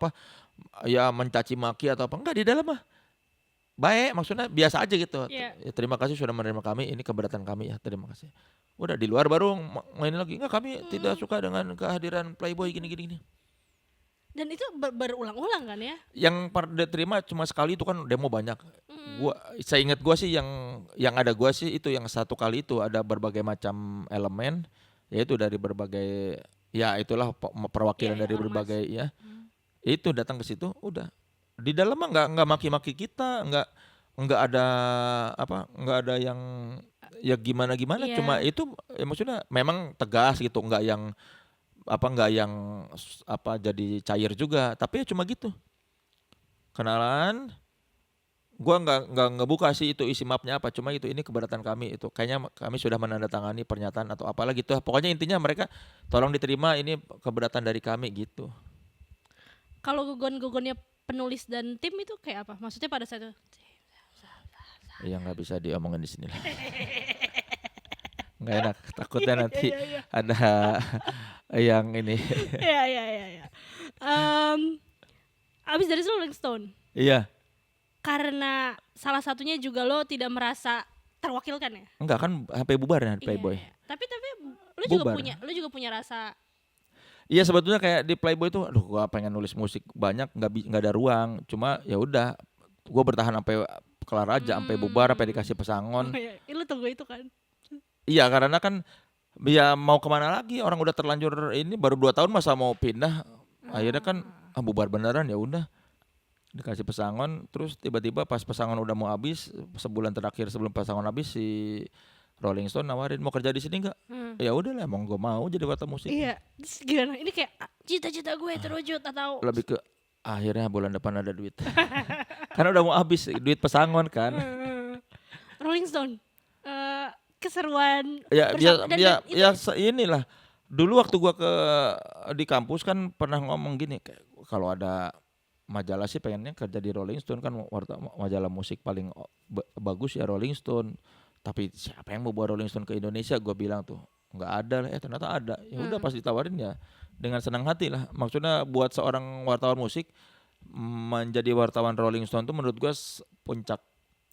ya mencaci maki atau apa. Enggak, di dalam mah baik, maksudnya biasa aja gitu. Ya, terima kasih sudah menerima kami, ini keberatan kami ya, terima kasih. Udah di luar baru main lagi, enggak kami tidak suka dengan kehadiran Playboy gini. Dan itu berulang-ulang kan ya? Yang diterima cuma sekali itu kan, demo banyak. Saya ingat sih yang ada sih itu yang satu kali itu ada berbagai macam elemen, yaitu dari berbagai ya itulah perwakilan dari berbagai ya. Itu datang ke situ, udah di dalam mah nggak maki-maki kita, nggak ada yang ya gimana cuma itu ya, maksudnya memang tegas gitu, nggak yang jadi cair juga, tapi ya cuma gitu kenalan. Gua nggak buka sih itu isi mapnya apa, cuma ini keberatan kami, itu kayaknya kami sudah menandatangani pernyataan atau apalah gitu. Pokoknya intinya mereka tolong diterima, ini keberatan dari kami gitu. Kalau gugon-gugonnya penulis dan tim itu kayak apa? Maksudnya pada saat itu? Ya nggak bisa diomongin di sini lah. Nggak enak, takutnya nanti ada yang ini. Iya. Abis dari Rolling Stone. Iya. Karena salah satunya juga lo tidak merasa terwakilkan ya? Enggak kan, sampai bubar ya Playboy. Iya. Tapi lu juga punya rasa. Iya, sebetulnya kayak di Playboy itu, aduh gua pengen nulis musik banyak, nggak ada ruang. Cuma ya udah, gua bertahan sampai kelar aja, sampai bubar, sampai dikasih pesangon. Lu tunggu itu kan? Iya, karena kan ya mau kemana lagi, orang udah terlanjur ini baru 2 tahun masa mau pindah. Akhirnya kan bubar beneran, ya udah dikasih pesangon. Terus tiba-tiba pas pesangon udah mau habis, sebulan terakhir sebelum pesangon habis, si Rolling Stone nawarin mau kerja di sini nggak? Ya udah lah, emang gue mau jadi warta musik. Iya, terus gimana? Ini kayak cita-cita gue terwujud atau? Lebih ke akhirnya bulan depan ada duit. Karena udah mau habis duit pesangon kan. Rolling Stone, keseruan. Inilah. Dulu waktu gue di kampus kan pernah ngomong gini, kayak kalau ada majalah sih pengennya kerja di Rolling Stone kan, majalah musik paling bagus ya Rolling Stone. Tapi siapa yang mau bawa Rolling Stone ke Indonesia? Gue bilang tuh nggak ada lah, ternyata ada. Ya udah pas ditawarin ya dengan senang hati lah. Maksudnya buat seorang wartawan musik menjadi wartawan Rolling Stone tuh menurut gua puncak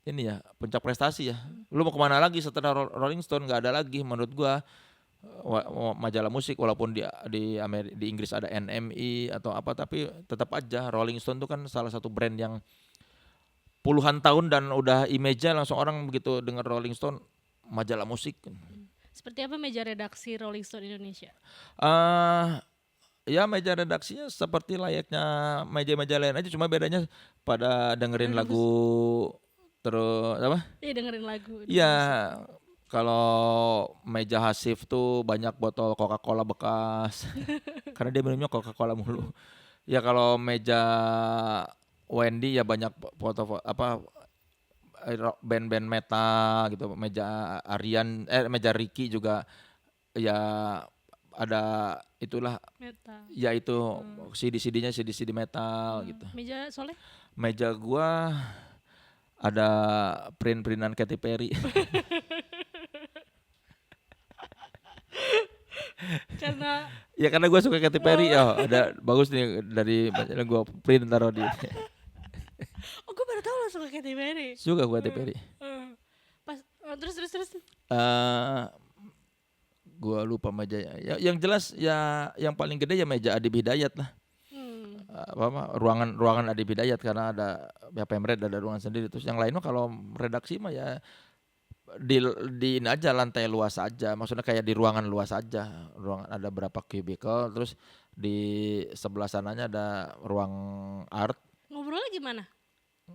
ini ya, puncak prestasi ya. Lu mau kemana lagi setelah Rolling Stone? Nggak ada lagi menurut gua majalah musik, walaupun di Inggris ada NME atau apa, tapi tetap aja Rolling Stone tuh kan salah satu brand yang puluhan tahun dan udah image-nya langsung orang begitu dengar Rolling Stone majalah musik. Seperti apa meja redaksi Rolling Stone Indonesia? Ya meja redaksinya seperti layaknya meja-meja lain aja, cuma bedanya pada dengerin lagu terus apa? Iya, dengerin lagu. Iya, kalau meja Hasif tuh banyak botol Coca-Cola bekas karena dia minumnya Coca-Cola mulu. Ya kalau meja Wendy ya banyak foto apa band-band metal gitu. Meja meja Ricky juga ya ada itulah Metal. ya itu CD-CD-nya CD metal gitu. Meja Soleh? Meja gua ada print-printan Katy Perry. Karena gue suka Katy Perry. Ada bagus nih dari majalah gue print taruh di. Gue baru tahu lo suka Katy Perry. Suka gue Katy Perry. Pas terus. Gue lupa meja ya, yang jelas ya yang paling gede ya meja Adi Hidayat lah. Ruangan Adi Hidayat karena ada ya Pemred ada ruangan sendiri. Terus yang lain mah kalau redaksi mah ya di ini aja lantai luas aja, maksudnya kayak di ruangan luas aja, ruangan ada berapa cubicle, terus di sebelah sananya ada ruang art. Ngobrolnya gimana?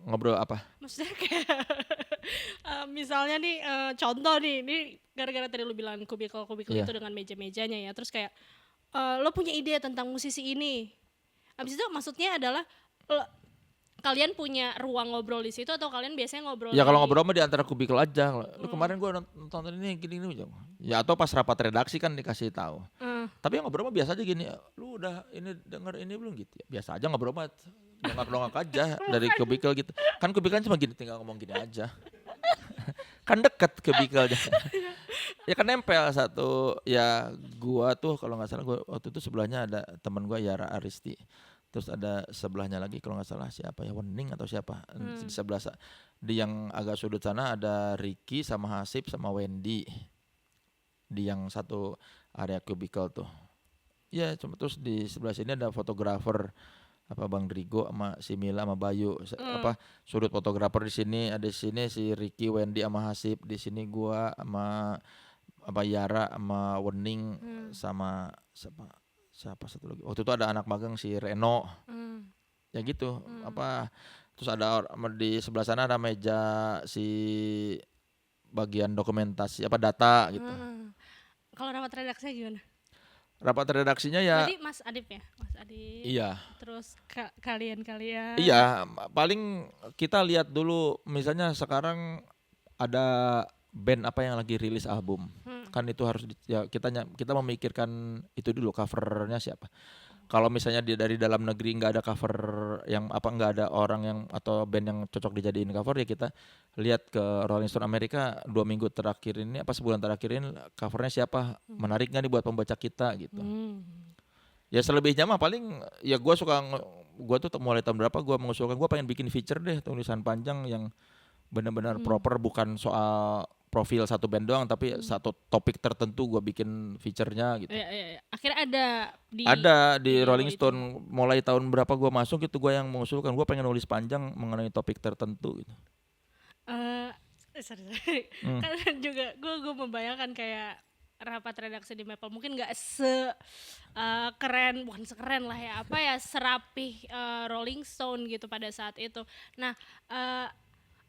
Ngobrol apa? Maksudnya kayak misalnya nih contoh nih, ini gara-gara tadi lu bilang kubikel itu dengan meja-mejanya ya, terus kayak lo punya ide tentang musisi ini, abis itu maksudnya adalah kalian punya ruang ngobrol di situ atau kalian biasanya ngobrol? Ya kalau ngobrol mah di antara kubikel aja. Lu kemarin gua nonton ini gini. Ya atau pas rapat redaksi kan dikasih tahu. Tapi yang ngobrol mah biasa aja gini. Lu udah ini denger ini belum gitu ya. Biasa aja ngobrol mah dongak-dongak aja dari kubikel gitu. Kan kubikel cuma gini, tinggal ngomong gini aja. Kan deket kubikelnya. Ya kan nempel satu. Ya gua tuh kalau nggak salah gua waktu itu sebelahnya ada teman gua Yara Aristi. Terus ada sebelahnya lagi kalau nggak salah siapa ya, Wening atau siapa. Di sebelah di yang agak sudut sana ada Ricky sama Hasib sama Wendy di yang satu area cubicle tuh. Ya cuma terus di sebelah sini ada fotografer apa Bang Drigo sama si Mila sama Bayu. Apa sudut fotografer di sini, ada di sini si Ricky, Wendy sama Hasib, di sini gua sama apa Yara sama Wening sama siapa satu lagi. Waktu itu ada anak magang si Reno. Ya gitu. Apa terus ada di sebelah sana ada meja si bagian dokumentasi apa data gitu. Kalau rapat redaksinya gimana? Rapat redaksinya ya. Jadi Mas Adip ya, Mas Adip. Iya. Terus kalian. Iya, paling kita lihat dulu misalnya sekarang ada band apa yang lagi rilis album. Kan itu harus ya kita memikirkan itu dulu covernya siapa. Kalau misalnya dari dalam negeri nggak ada cover yang apa, nggak ada orang yang atau band yang cocok dijadiin cover, ya kita lihat ke Rolling Stone Amerika 2 minggu terakhir ini apa sebulan terakhir ini covernya siapa, menarik nggak nih buat pembaca kita gitu. Ya selebihnya mah paling ya gue tuh mulai tahun berapa gue mengusulkan gue pengen bikin feature deh, tulisan panjang yang benar-benar proper, bukan soal profil satu band doang tapi satu topik tertentu gue bikin feature-nya gitu. Iya. Akhirnya ada di Rolling Stone itu. Mulai tahun berapa gue masuk itu gue yang mengusulkan gue pengen nulis panjang mengenai topik tertentu gitu. Sorry. Karena juga gue membayangkan kayak rapat redaksi di Maple mungkin nggak keren, bukan sekeren lah ya, apa ya, serapih Rolling Stone gitu pada saat itu. Nah,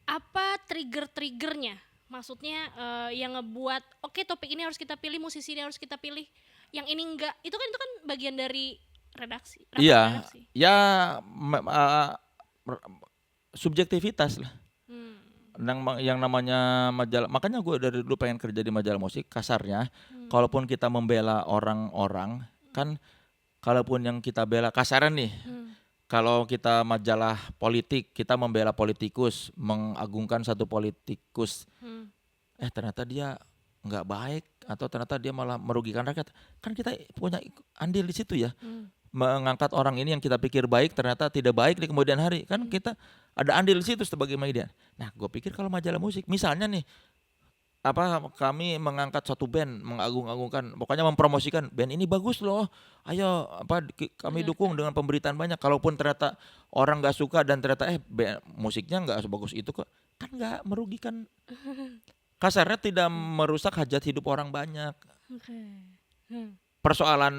apa triggernya? Maksudnya yang ngebuat oke, topik ini harus kita pilih, musisi ini harus kita pilih, yang ini enggak. Itu kan bagian dari redaksi. Iya. Ya subjektivitas lah. Yang namanya majalah, makanya gue dari dulu pengen kerja di majalah musik. Kasarnya kalaupun kita membela orang-orang kan, kalaupun yang kita bela kasaran nih, kalau kita majalah politik, kita membela politikus, mengagungkan satu politikus. Ternyata dia nggak baik atau ternyata dia malah merugikan rakyat, kan kita punya andil di situ ya. Mengangkat orang ini yang kita pikir baik ternyata tidak baik di kemudian hari, kan kita ada andil di situ sebagai media. Nah, gue pikir kalau majalah musik misalnya nih, kami mengangkat suatu band, mengagung-agungkan, pokoknya mempromosikan band ini bagus loh, ayo kami dukung dengan pemberitaan banyak. Kalaupun ternyata orang nggak suka dan ternyata musiknya nggak sebagus itu kok, kan nggak merugikan, kasarnya tidak merusak hajat hidup orang banyak. Persoalan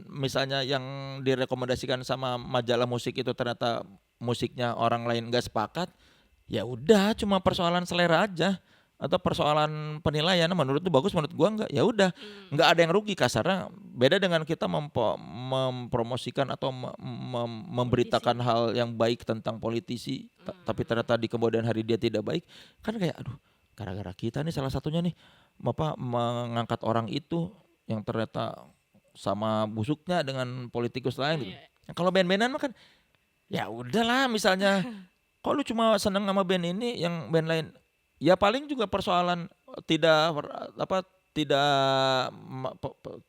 misalnya yang direkomendasikan sama majalah musik itu ternyata musiknya orang lain nggak sepakat, ya udah cuma persoalan selera aja atau persoalan penilaian, menurut lu bagus menurut gua enggak, ya udah nggak ada yang rugi kasarnya. Beda dengan kita mempromosikan atau memberitakan hal yang baik tentang politisi, tapi ternyata di kemudian hari dia tidak baik, kan kayak aduh, gara-gara kita nih salah satunya nih mengangkat orang itu yang ternyata sama busuknya dengan politikus lain gitu. Nah, kalau band-bandan mah kan ya udahlah, misalnya kok lu cuma seneng sama band ini, yang band lain ya paling juga persoalan tidak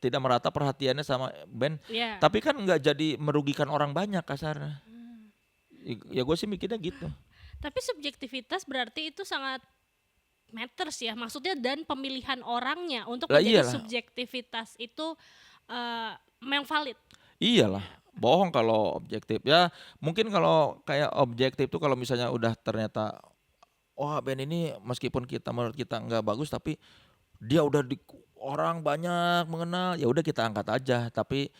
tidak merata perhatiannya sama band, tapi kan nggak jadi merugikan orang banyak kasarnya. Ya gue sih mikirnya gitu. Tapi subjektivitas berarti itu sangat matters ya, maksudnya, dan pemilihan orangnya untuk menjadi subjektivitas itu memang valid. Iyalah, bohong kalau objektif. Ya mungkin kalau kayak objektif tuh kalau misalnya udah ternyata band ini meskipun menurut kita nggak bagus tapi dia udah orang banyak mengenal, ya udah kita angkat aja. Tapi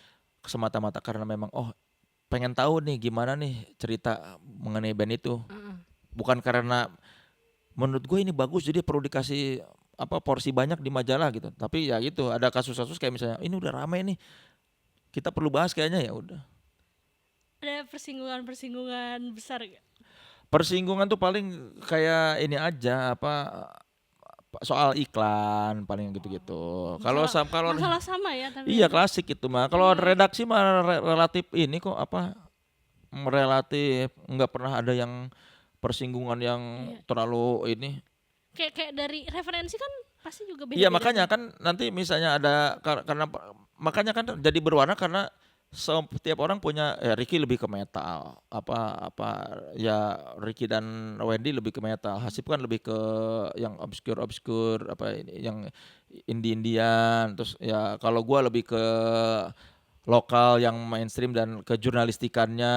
semata-mata karena memang pengen tahu nih gimana nih cerita mengenai band itu, bukan karena menurut gue ini bagus jadi perlu dikasih porsi banyak di majalah gitu. Tapi ya gitu, ada kasus-kasus kayak misalnya ini udah rame nih, kita perlu bahas kayaknya, ya udah. Ada persinggungan besar gak? Persinggungan tuh paling kayak ini aja, soal iklan paling gitu-gitu. Kalau masalah sama ya tapi. Iya, klasik itu mah. Kalau redaksi mah relatif ini kok relatif nggak pernah ada yang persinggungan yang terlalu ini. Kayak dari referensi kan pasti juga beda. Iya, makanya kan nanti misalnya ada karena makanya kan jadi berwarna karena setiap orang punya, Ricky lebih ke metal, ya Ricky dan Wendy lebih ke metal, Hasib kan lebih ke yang obscure yang indie-indian, terus ya kalau gua lebih ke lokal yang mainstream dan ke jurnalistikannya,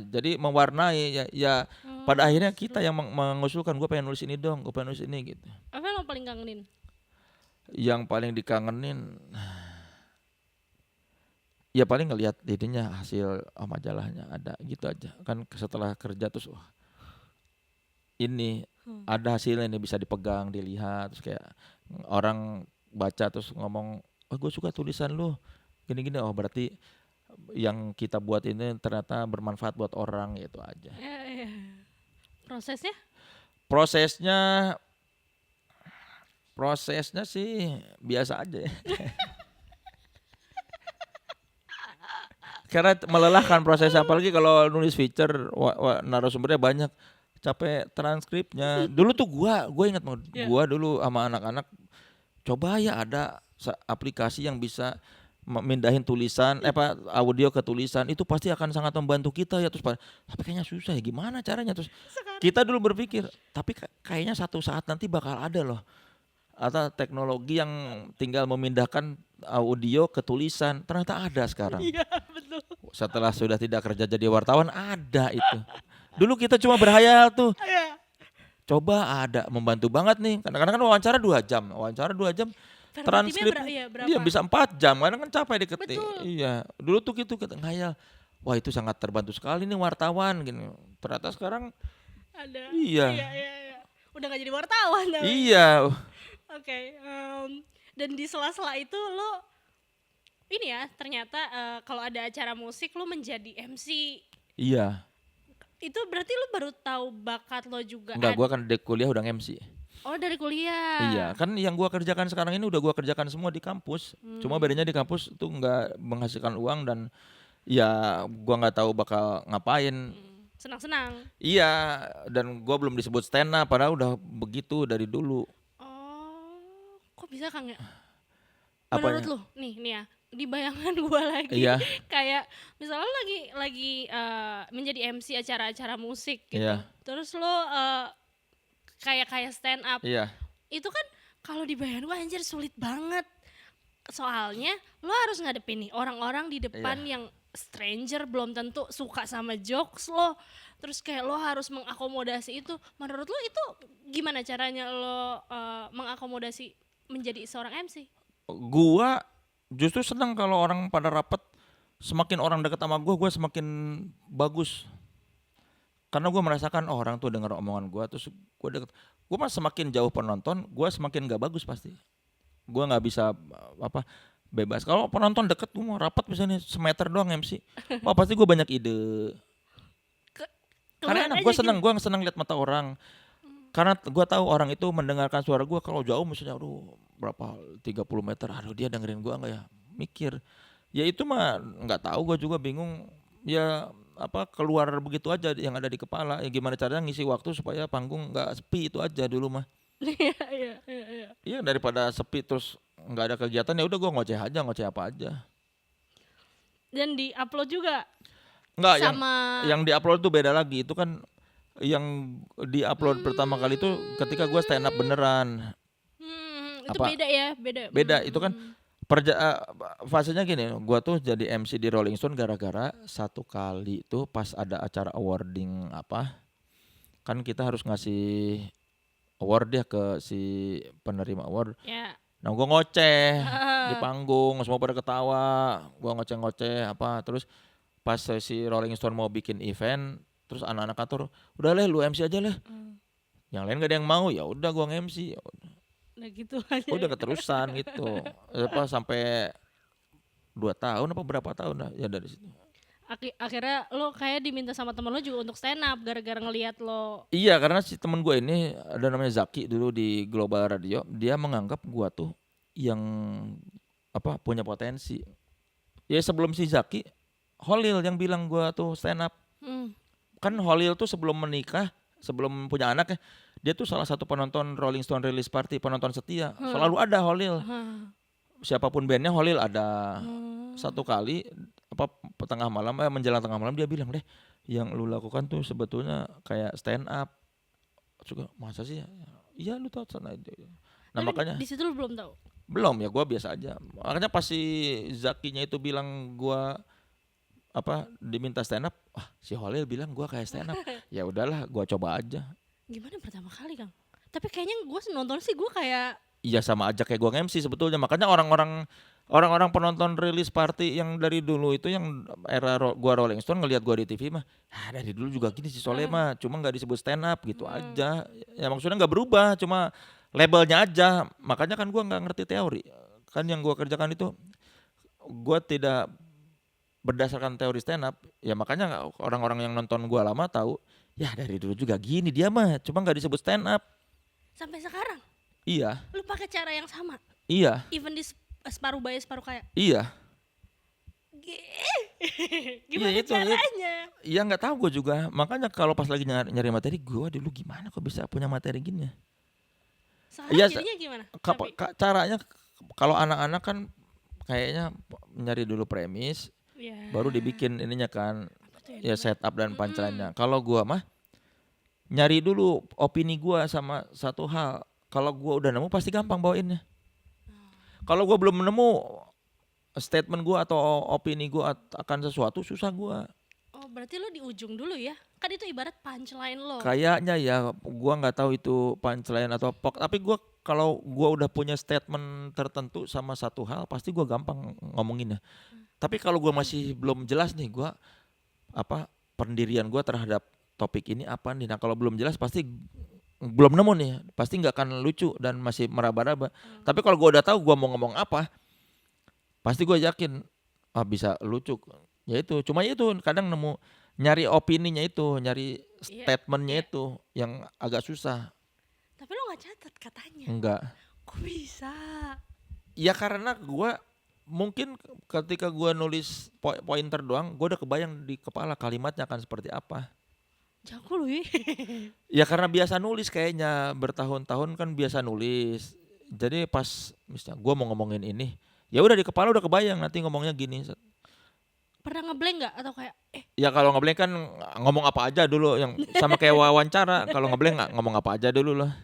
jadi mewarnai ya pada akhirnya kita yang mengusulkan, gue pengen nulis ini dong, gue pengen nulis ini gitu. Apa yang lo paling kangenin? Yang paling dikangenin ya paling ngelihat jadinya hasil majalahnya ada gitu aja kan, setelah kerja terus ini ada hasilnya ini bisa dipegang dilihat, terus kayak orang baca terus ngomong gue suka tulisan lu gini-gini, berarti yang kita buat ini ternyata bermanfaat buat orang, gitu aja. Ya. Prosesnya sih biasa aja ya. Karena melelahkan prosesnya, apalagi kalau nulis feature narasumbernya banyak, capek transkripnya. Dulu tuh gue ingat gue dulu sama anak-anak coba ya ada aplikasi yang bisa mindahin tulisan audio ke tulisan, itu pasti akan sangat membantu kita ya. Terus tapi kayaknya susah ya, gimana caranya? Terus kita dulu berpikir tapi kayaknya satu saat nanti bakal ada loh atau teknologi yang tinggal memindahkan audio ke tulisan. Ternyata ada sekarang. Iya, betul. Setelah sudah tidak kerja jadi wartawan, ada itu. Dulu kita cuma berhayal tuh. Coba ada, membantu banget nih. Kadang-kadang kan wawancara 2 jam. Transkrip dia bisa 4 jam. Kadang kan capek diketik. Betul. Iya, dulu tuh gitu kita ngayal. Wah, itu sangat terbantu sekali nih wartawan gini. Ternyata sekarang ada. Iya. Udah gak jadi wartawan. Iya. Oke, dan di sela-sela itu lo ini ya ternyata kalau ada acara musik lo menjadi MC. Iya. Itu berarti lo baru tahu bakat lo juga? Enggak, gue kan dari kuliah udah MC. Oh, dari kuliah. Iya, kan yang gue kerjakan sekarang ini udah gue kerjakan semua di kampus. Cuma bedanya di kampus tuh nggak menghasilkan uang dan ya gue nggak tahu bakal ngapain. Senang-senang. Iya, dan gue belum disebut stand up padahal udah begitu dari dulu. Kok bisa Kang ya? Apanya? Menurut lu nih ya, di bayangan gue lagi Iya, kayak misalnya lu lagi menjadi MC acara-acara musik gitu. iya, Terus lu kayak stand up. iya, Itu kan kalau di bayangan gue anjir sulit banget. Soalnya lo harus ngadepin nih orang-orang di depan iya. yang stranger, belum tentu suka sama jokes lo. Terus kayak lo harus mengakomodasi itu. Menurut lo itu gimana caranya lo mengakomodasi menjadi seorang MC? Gua justru senang kalau orang pada rapet, semakin orang deket sama gua semakin bagus. Karena gue merasakan orang tuh denger omongan gue terus gue deket, gue mah semakin jauh penonton gue semakin gak bagus pasti. Gue nggak bisa apa bebas. Kalau penonton deket gue mau rapat misalnya semeter doang MC, wah pasti gue banyak ide. Karena Keluar enak, aja gitu. gue senang lihat mata orang. Karena gue tahu orang itu mendengarkan suara gue kalau jauh misalnya aduh berapa 30 meter, aduh dia dengerin gue nggak ya, mikir. Ya itu mah nggak tahu, gue juga bingung. Ya apa keluar begitu aja yang ada di kepala. Ya gimana caranya ngisi waktu supaya panggung nggak sepi, itu aja dulu mah. Iya, iya, iya, iya. Iya daripada sepi terus nggak ada kegiatan, ya udah gue ngoceh aja, ngoceh apa aja. Dan di-upload juga Nggak, sama yang diupload tuh beda lagi. Itu kan yang diupload pertama kali itu ketika gue stand up beneran. itu Apa? beda ya, beda. Beda itu kan fasenya gini. Gue tuh jadi MC di Rolling Stone gara-gara satu kali itu pas ada acara awarding apa, kan kita harus ngasih award ya ke si penerima award. Ya. Nah gue ngoceh di panggung, semua pada ketawa, gue ngoceh-ngoceh apa, terus pas si Rolling Stone mau bikin event, terus anak-anak kantor, udah leh lu MC aja leh, yang lain gak ada yang mau, ya udah gue MC, Nah gitu aja. udah keterusan gitu, apa sampai 2 tahun apa berapa tahun lah ya dari situ. Akhirnya lo kayak diminta sama temen lo juga untuk stand up gara-gara ngelihat lo. Iya karena si temen gue ini ada namanya Zaki dulu di Global Radio, dia menganggap gue tuh yang apa punya potensi. Ya sebelum si Zaki, Holil yang bilang gue tuh stand up. Hmm. Kan Holil tuh sebelum menikah, sebelum punya anak ya, dia tuh salah satu penonton Rolling Stone Release Party, penonton setia. Selalu ada Holil. Siapapun bandnya Holil ada. Satu kali apa tengah malam, menjelang tengah malam dia bilang, deh yang lu lakukan tuh sebetulnya kayak stand up. Juga masa sih? Iya lu tahu sana itu. Nah Tapi makanya di situ lo belum tahu. belum ya, gue biasa aja. Makanya pas si Zakinya itu bilang gue apa diminta stand up, wah si Holil bilang gue kayak stand up, ya udahlah gue coba aja. Gimana pertama kali Kang? Tapi kayaknya gue nonton sih gue kayak Iya sama aja kayak gue MC sebetulnya. Makanya orang-orang penonton release party yang dari dulu itu yang era gua Rolling Stone ngelihat gua di TV mah, dari dulu juga gini si Soleh mah, cuma nggak disebut stand up gitu aja. Ya maksudnya nggak berubah, cuma labelnya aja. Makanya kan gua nggak ngerti teori. Kan yang gua kerjakan itu gua tidak berdasarkan teori stand up. Ya makanya orang-orang yang nonton gua lama tahu, ya dari dulu juga gini dia mah, cuma nggak disebut stand up. sampai sekarang Iya, lu pakai cara yang sama. iya, Even di separuh bayi separuh kaya. iya. Gimana Iya itu, caranya? iya nggak tahu gue juga. Makanya kalau pas lagi nyari materi, gue dulu gimana kok bisa punya materi gini ya? Sekarang Iya, jadinya gimana? caranya kalau anak-anak kan kayaknya nyari dulu premis, Ya. baru dibikin ininya kan, Apa tuh ya setup dan Mm-mm. punchline-nya. Kalau gue mah nyari dulu opini gue sama satu hal. Kalau gue udah nemu pasti gampang bawainnya. Kalau gue belum nemu statement gue atau opini gue akan sesuatu, susah gue. Oh berarti lo di ujung dulu ya? Kan itu ibarat punchline lo. Kayaknya ya, gua nggak tahu itu punchline atau pok. Tapi gua kalau gua udah punya statement tertentu sama satu hal, pasti gua gampang ngomonginnya. Tapi kalau gua masih belum jelas nih, gua apa pendirian gua terhadap topik ini apa nih? Nah kalau belum jelas pasti belum nemu nih, pasti nggak akan lucu dan masih meraba-raba. Tapi kalau gua udah tahu gua mau ngomong apa, pasti gua yakin bisa lucu. Ya itu, cuma itu kadang nemu nyari opininya itu, nyari Iya, statementnya iya. itu yang agak susah. Tapi lo gak catat katanya. Enggak. Kok bisa? Ya karena gua mungkin ketika gua nulis pointer doang, gua udah kebayang di kepala kalimatnya akan seperti apa. Jago lo ya. Ya karena biasa nulis kayaknya, bertahun-tahun kan biasa nulis. Jadi pas misalnya gue mau ngomongin ini, ya udah di kepala udah kebayang nanti ngomongnya gini. Pernah ngeblank nggak atau kayak Ya kalau ngeblank kan ngomong apa aja dulu, yang sama kayak wawancara. Kalau ngeblank ngomong apa aja dulu lah.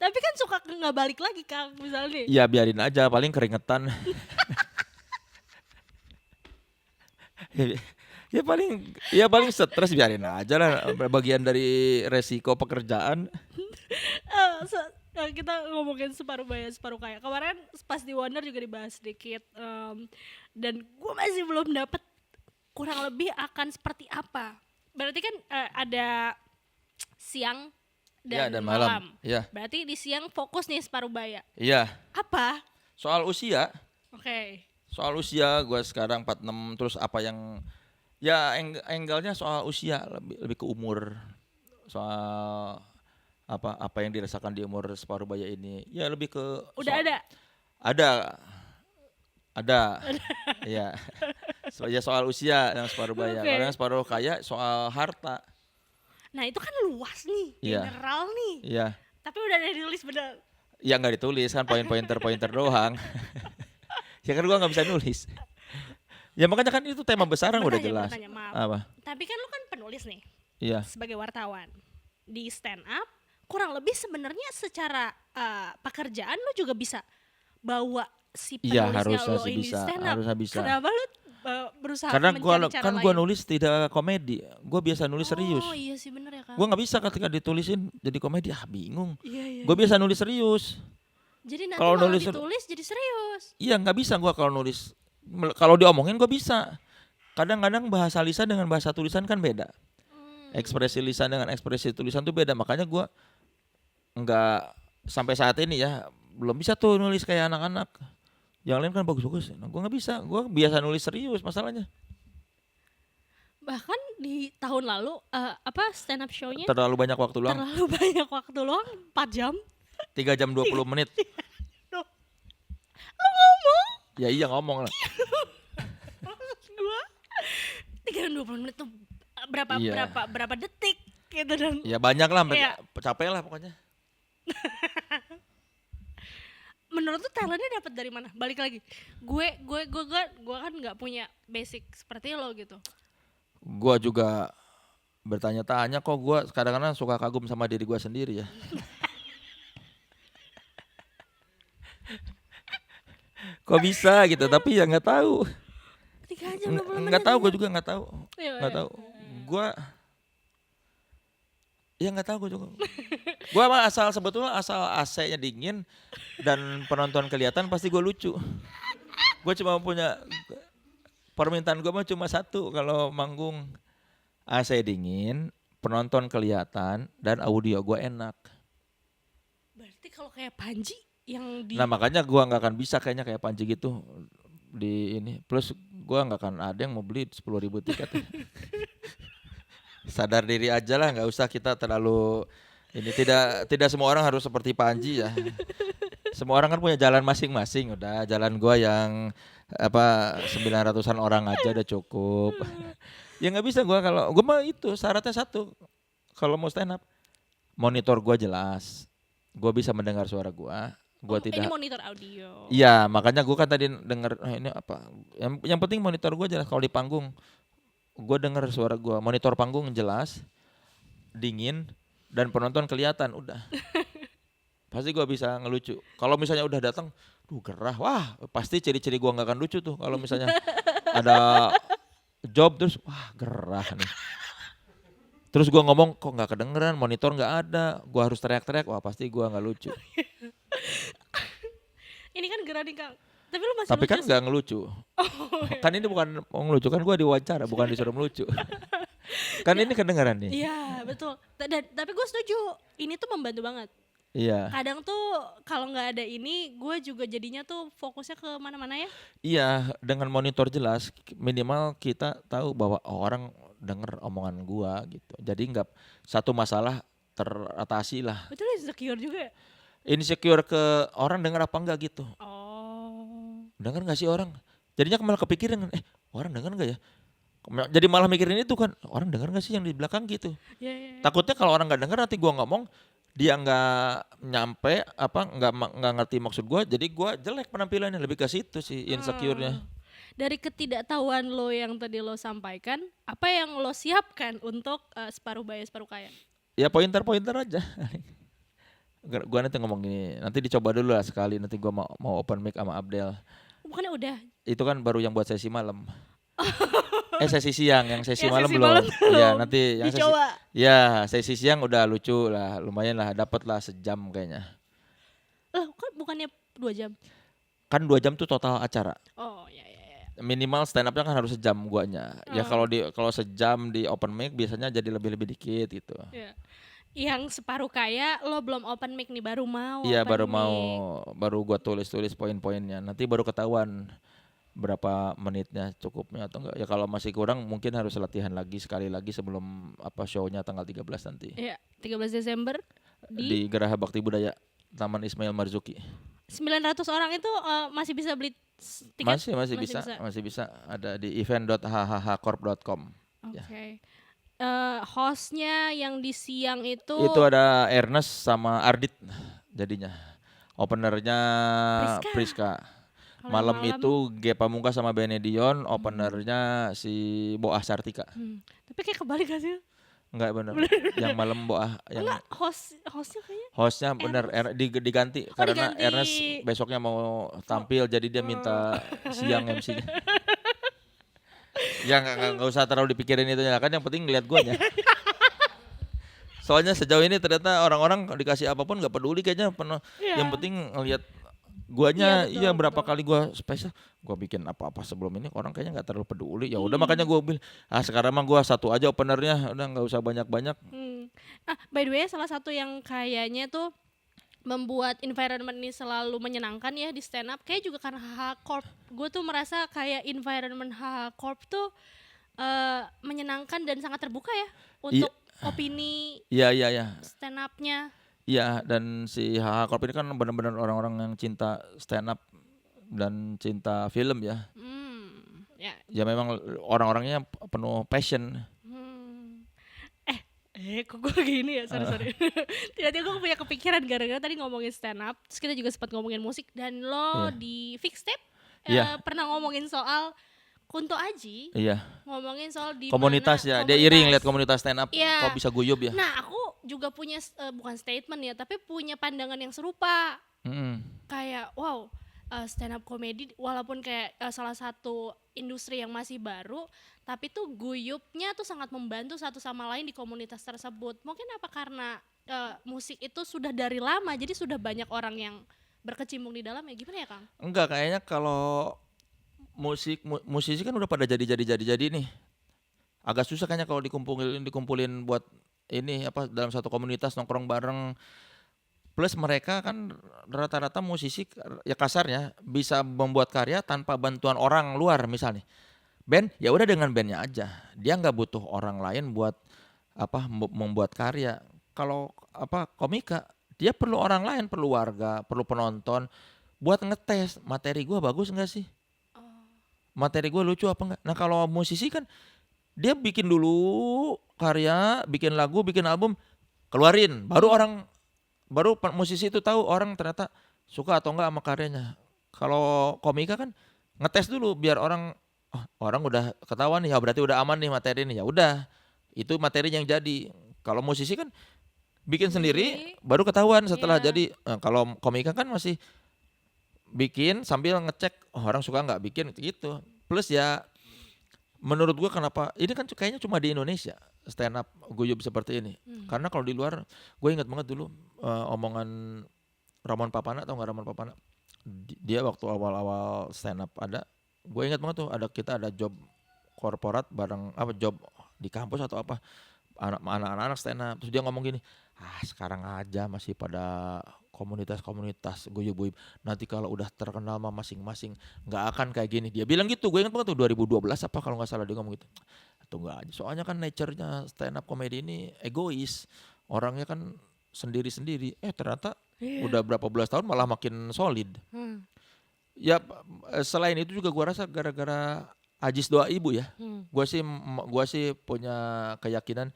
tapi kan suka nggak balik lagi Kang misalnya. Ya biarin aja, paling keringetan. ya, ya paling stres, biarin aja lah, bagian dari resiko pekerjaan. Kita ngomongin separuh bayar separuh kaya. Kemarin pas di Wonder juga dibahas sedikit, dan gue masih belum dapet kurang lebih akan seperti apa. Berarti kan ada siang dan malam. Ya. Berarti di siang fokus nih separuh baya. Iya. Apa? Soal usia. Oke. Soal usia, gue sekarang 46, terus apa yang ya angle-nya soal usia, lebih ke umur. Soal apa yang dirasakan di umur separuh baya ini. Ya lebih ke Udah ada. Ada. Ya. Ya soal usia yang separuh baya. Okay. Kalau yang separuh kaya soal harta. Nah itu kan luas nih, Iya. general nih. Iya. Tapi udah ada ditulis bener. Ya nggak ditulis kan, pointer doang. Ya kan gua nggak bisa nulis. Ya makanya kan itu tema besar kan udah jelas. Maaf. Apa? Tapi kan lu kan penulis nih. Iya. Sebagai wartawan di stand up, kurang lebih sebenarnya secara pekerjaan lu juga bisa bawa si Iya, penulisnya harusnya lo sih ini bisa, stand up. harusnya bisa. Kenapa lu berusaha Karena mencari cara gua lain? nulis tidak komedi. Gua biasa nulis serius. Oh iya sih bener ya Kak. Gua nggak bisa ketika ditulisin jadi komedi, bingung. Iya. Gua biasa nulis serius. Jadi nanti kalau kalau nulis ditulis jadi serius. Iya, nggak bisa gua kalau nulis. Kalau diomongin gua bisa. Kadang-kadang bahasa lisan dengan bahasa tulisan kan beda. Ekspresi lisan dengan ekspresi tulisan tuh beda. Makanya gua nggak sampai saat ini ya belum bisa tuh nulis kayak anak-anak. Yang lain kan bagus-bagus. Nah, gue nggak bisa. Gue biasa nulis serius masalahnya. Bahkan di tahun lalu stand up show-nya Terlalu banyak waktu luang. terlalu banyak waktu luang, 4 jam. 3 jam 20 menit. Lo ngomong? Ya iya ngomong lah. Gue 3 jam 20 menit tuh berapa Iya. berapa detik gitu dan Ya banyak lah, Iya. capek lah pokoknya. menurut tuh talentnya dapat dari mana? Balik lagi. Gue kan nggak punya basic seperti lo gitu. Gue juga bertanya-tanya kok, gue kadang-kadang suka kagum sama diri gue sendiri ya. Kok bisa gitu, tapi ya nggak tahu. 3 jam 20 menit. Nggak tahu, gue juga nggak tahu. Iya, Nggak iya. tahu. Gue ya nggak tahu gue juga. Gue mah sebetulnya asal AC-nya dingin dan penonton kelihatan pasti gue lucu. Gue cuma punya permintaan, gue mah cuma satu kalau manggung: AC dingin, penonton kelihatan, dan audio gue enak. Berarti kalau kayak Panji yang di Nah makanya gue nggak akan bisa kayaknya kayak Panji gitu di ini. Plus gue nggak akan ada yang mau beli 10.000 tiket. Sadar diri aja lah, nggak usah kita terlalu ini. Tidak semua orang harus seperti Panji ya. Semua orang kan punya jalan masing-masing. Udah jalan gua yang 900-an orang aja udah cukup. Ya nggak bisa gua, kalau gua mah itu syaratnya satu. Kalau mau stand up, monitor gua jelas, gua bisa mendengar suara gua. Gua tidak. Ini monitor audio. Iya, makanya gua kan tadi dengar ini apa. Yang penting monitor gua jelas. Kalau di panggung gue denger suara gue, monitor panggung jelas, dingin, dan penonton kelihatan, udah. Pasti gue bisa ngelucu. Kalau misalnya udah datang, gerah, wah pasti ciri-ciri gue nggak akan lucu tuh. Kalau misalnya ada job terus, wah gerah nih. Terus gue ngomong kok nggak kedengeran, monitor nggak ada, gue harus teriak-teriak, wah pasti gue nggak lucu. Ini kan gerah nih Kang. Tapi lu masih Tapi lucu kan sih. nggak ngelucu. Kan ini bukan mau ngelucu, kan gue diwawancara, bukan disuruh melucu. Kan ini kedengeran nih. Iya betul. Tapi gue setuju. Ini tuh membantu banget. Iya. Kadang tuh kalau nggak ada ini, gue juga jadinya tuh fokusnya ke mana-mana ya. Iya, dengan monitor jelas minimal kita tahu bahwa orang denger omongan gua gitu. Jadi nggak satu masalah teratasi lah. Betul, insecure juga ya? Insecure ke orang denger apa enggak gitu. Oh. Denger nggak sih orang? Jadinya malah kepikiran, orang denger nggak ya? Jadi malah mikirin itu kan, orang denger nggak sih yang di belakang gitu. Iya. Takutnya kalau orang nggak denger nanti gua ngomong, dia nggak nyampe nggak ngerti maksud gue, jadi gue jelek penampilannya, lebih ke situ sih insecure-nya. Dari ketidaktahuan lo yang tadi lo sampaikan, apa yang lo siapkan untuk separuh baya separuh kaya? Ya pointer aja. Gue nanti ngomong gini, nanti dicoba dulu lah sekali, nanti gue mau open mic sama Abdel. Bukannya udah? Itu kan baru yang buat sesi malam. Sesi siang, yang sesi Ya, malam sesi belum. malam Iya, belum. nanti yang Dicoba. sesi siang udah lucu lah, lumayan lah, dapet lah sejam kayaknya. Kan bukannya 2 jam? Kan 2 jam tuh total acara. Oh ya. Minimal stand up-nya kan harus sejam guanya. Ya kalau sejam di open mic biasanya jadi lebih dikit gitu. Ya. Yang separuh kaya lo belum open mic nih, baru mau. Iya, open mic. baru gua tulis poin-poinnya. Nanti baru ketahuan berapa menitnya cukupnya atau enggak. Ya kalau masih kurang mungkin harus latihan lagi sekali lagi sebelum show-nya tanggal 13 nanti. Iya, 13 Desember Di Geraha Bakti Budaya Taman Ismail Marzuki. 900 orang itu masih bisa beli tiket? Masih bisa. Ada di event.hhhcorp.com. Oke. Hostnya yang di siang itu ada Ernest sama Ardit jadinya. Openernya Priska. Malam itu Ge Pamungkas sama Benedion, openernya si Boah Sartika. Tapi kayak kebalik gak sih? Enggak benar. Yang malam Boah yang hostnya kayaknya. Hostnya benar diganti karena diganti. Ernest besoknya mau tampil jadi dia minta siang MC-nya. Ya nggak usah terlalu dipikirin itu ya, kan yang penting ngeliat guanya. Soalnya sejauh ini ternyata orang-orang dikasih apapun nggak peduli kayaknya penuh. Iya. Yang penting ngeliat guanya. Iya, betul, Berapa kali gua spesial gua bikin apa-apa sebelum ini orang kayaknya nggak terlalu peduli. Ya udah makanya gua bilang sekarang mah gua satu aja openernya, udah nggak usah banyak-banyak. By the way, salah satu yang kayaknya tuh membuat environment ini selalu menyenangkan ya di stand up, kayak juga karena HH Corp. Gue tuh merasa kayak environment HH Corp tuh menyenangkan dan sangat terbuka ya untuk opini stand up-nya. Iya, dan si HH Corp ini kan benar-benar orang-orang yang cinta stand up dan cinta film ya. Ya memang orang-orangnya penuh passion. Kok gue gini ya, sorry. Tiba-tiba gue punya kepikiran gara-gara tadi ngomongin stand up, terus kita juga sempat ngomongin musik, dan lo di Fixtape pernah ngomongin soal Kunto Aji, ngomongin soal di komunitas ya, dia iri ngeliat komunitas stand up kok bisa guyub ya. Nah aku juga punya bukan statement ya, tapi punya pandangan yang serupa. Kayak wow, stand up comedy walaupun kayak salah satu industri yang masih baru, tapi tuh guyupnya tuh sangat membantu satu sama lain di komunitas tersebut. Mungkin apa karena musik itu sudah dari lama, jadi sudah banyak orang yang berkecimpung di dalam ya, gimana ya Kang? Enggak, kayaknya kalau musisi kan udah pada jadi nih. Agak susah kayaknya kalau dikumpulin buat ini dalam satu komunitas nongkrong bareng. Plus mereka kan rata-rata musisi ya kasarnya bisa membuat karya tanpa bantuan orang luar. Misalnya band ya udah dengan bandnya aja, dia nggak butuh orang lain buat membuat karya. Kalau komika dia perlu orang lain, perlu warga, perlu penonton buat ngetes materi gue bagus nggak sih, materi gue lucu apa enggak. Nah kalau musisi kan dia bikin dulu karya, bikin lagu, bikin album, keluarin, baru musisi itu tahu orang ternyata suka atau enggak sama karyanya. Kalau komika kan ngetes dulu biar orang udah ketahuan nih, ya berarti udah aman nih materi ini, ya udah itu materi yang jadi. Kalau musisi kan bikin sendiri baru ketahuan setelah jadi. Nah, kalau komika kan masih bikin sambil ngecek orang suka nggak, bikin gitu. Plus ya menurut gua kenapa ini kan kayaknya cuma di Indonesia stand up guyub seperti ini. Karena kalau di luar, gue ingat banget dulu omongan Ramon Papana, tau nggak Ramon Papana? Dia waktu awal-awal stand up gue ingat banget tuh kita ada job korporat bareng job di kampus atau anak-anak stand up. Terus dia ngomong gini, sekarang aja masih pada komunitas guyub-guyub, nanti kalau udah terkenal mah masing-masing nggak akan kayak gini. Dia bilang gitu, gue ingat banget tuh 2012 kalau nggak salah dia ngomong gitu. Tunggu aja, soalnya kan nature-nya stand up comedy ini egois, orangnya kan sendiri-sendiri. Ternyata udah berapa belas tahun malah makin solid. Ya selain itu juga gue rasa gara-gara Ajis Doa Ibu ya. Gue sih punya keyakinan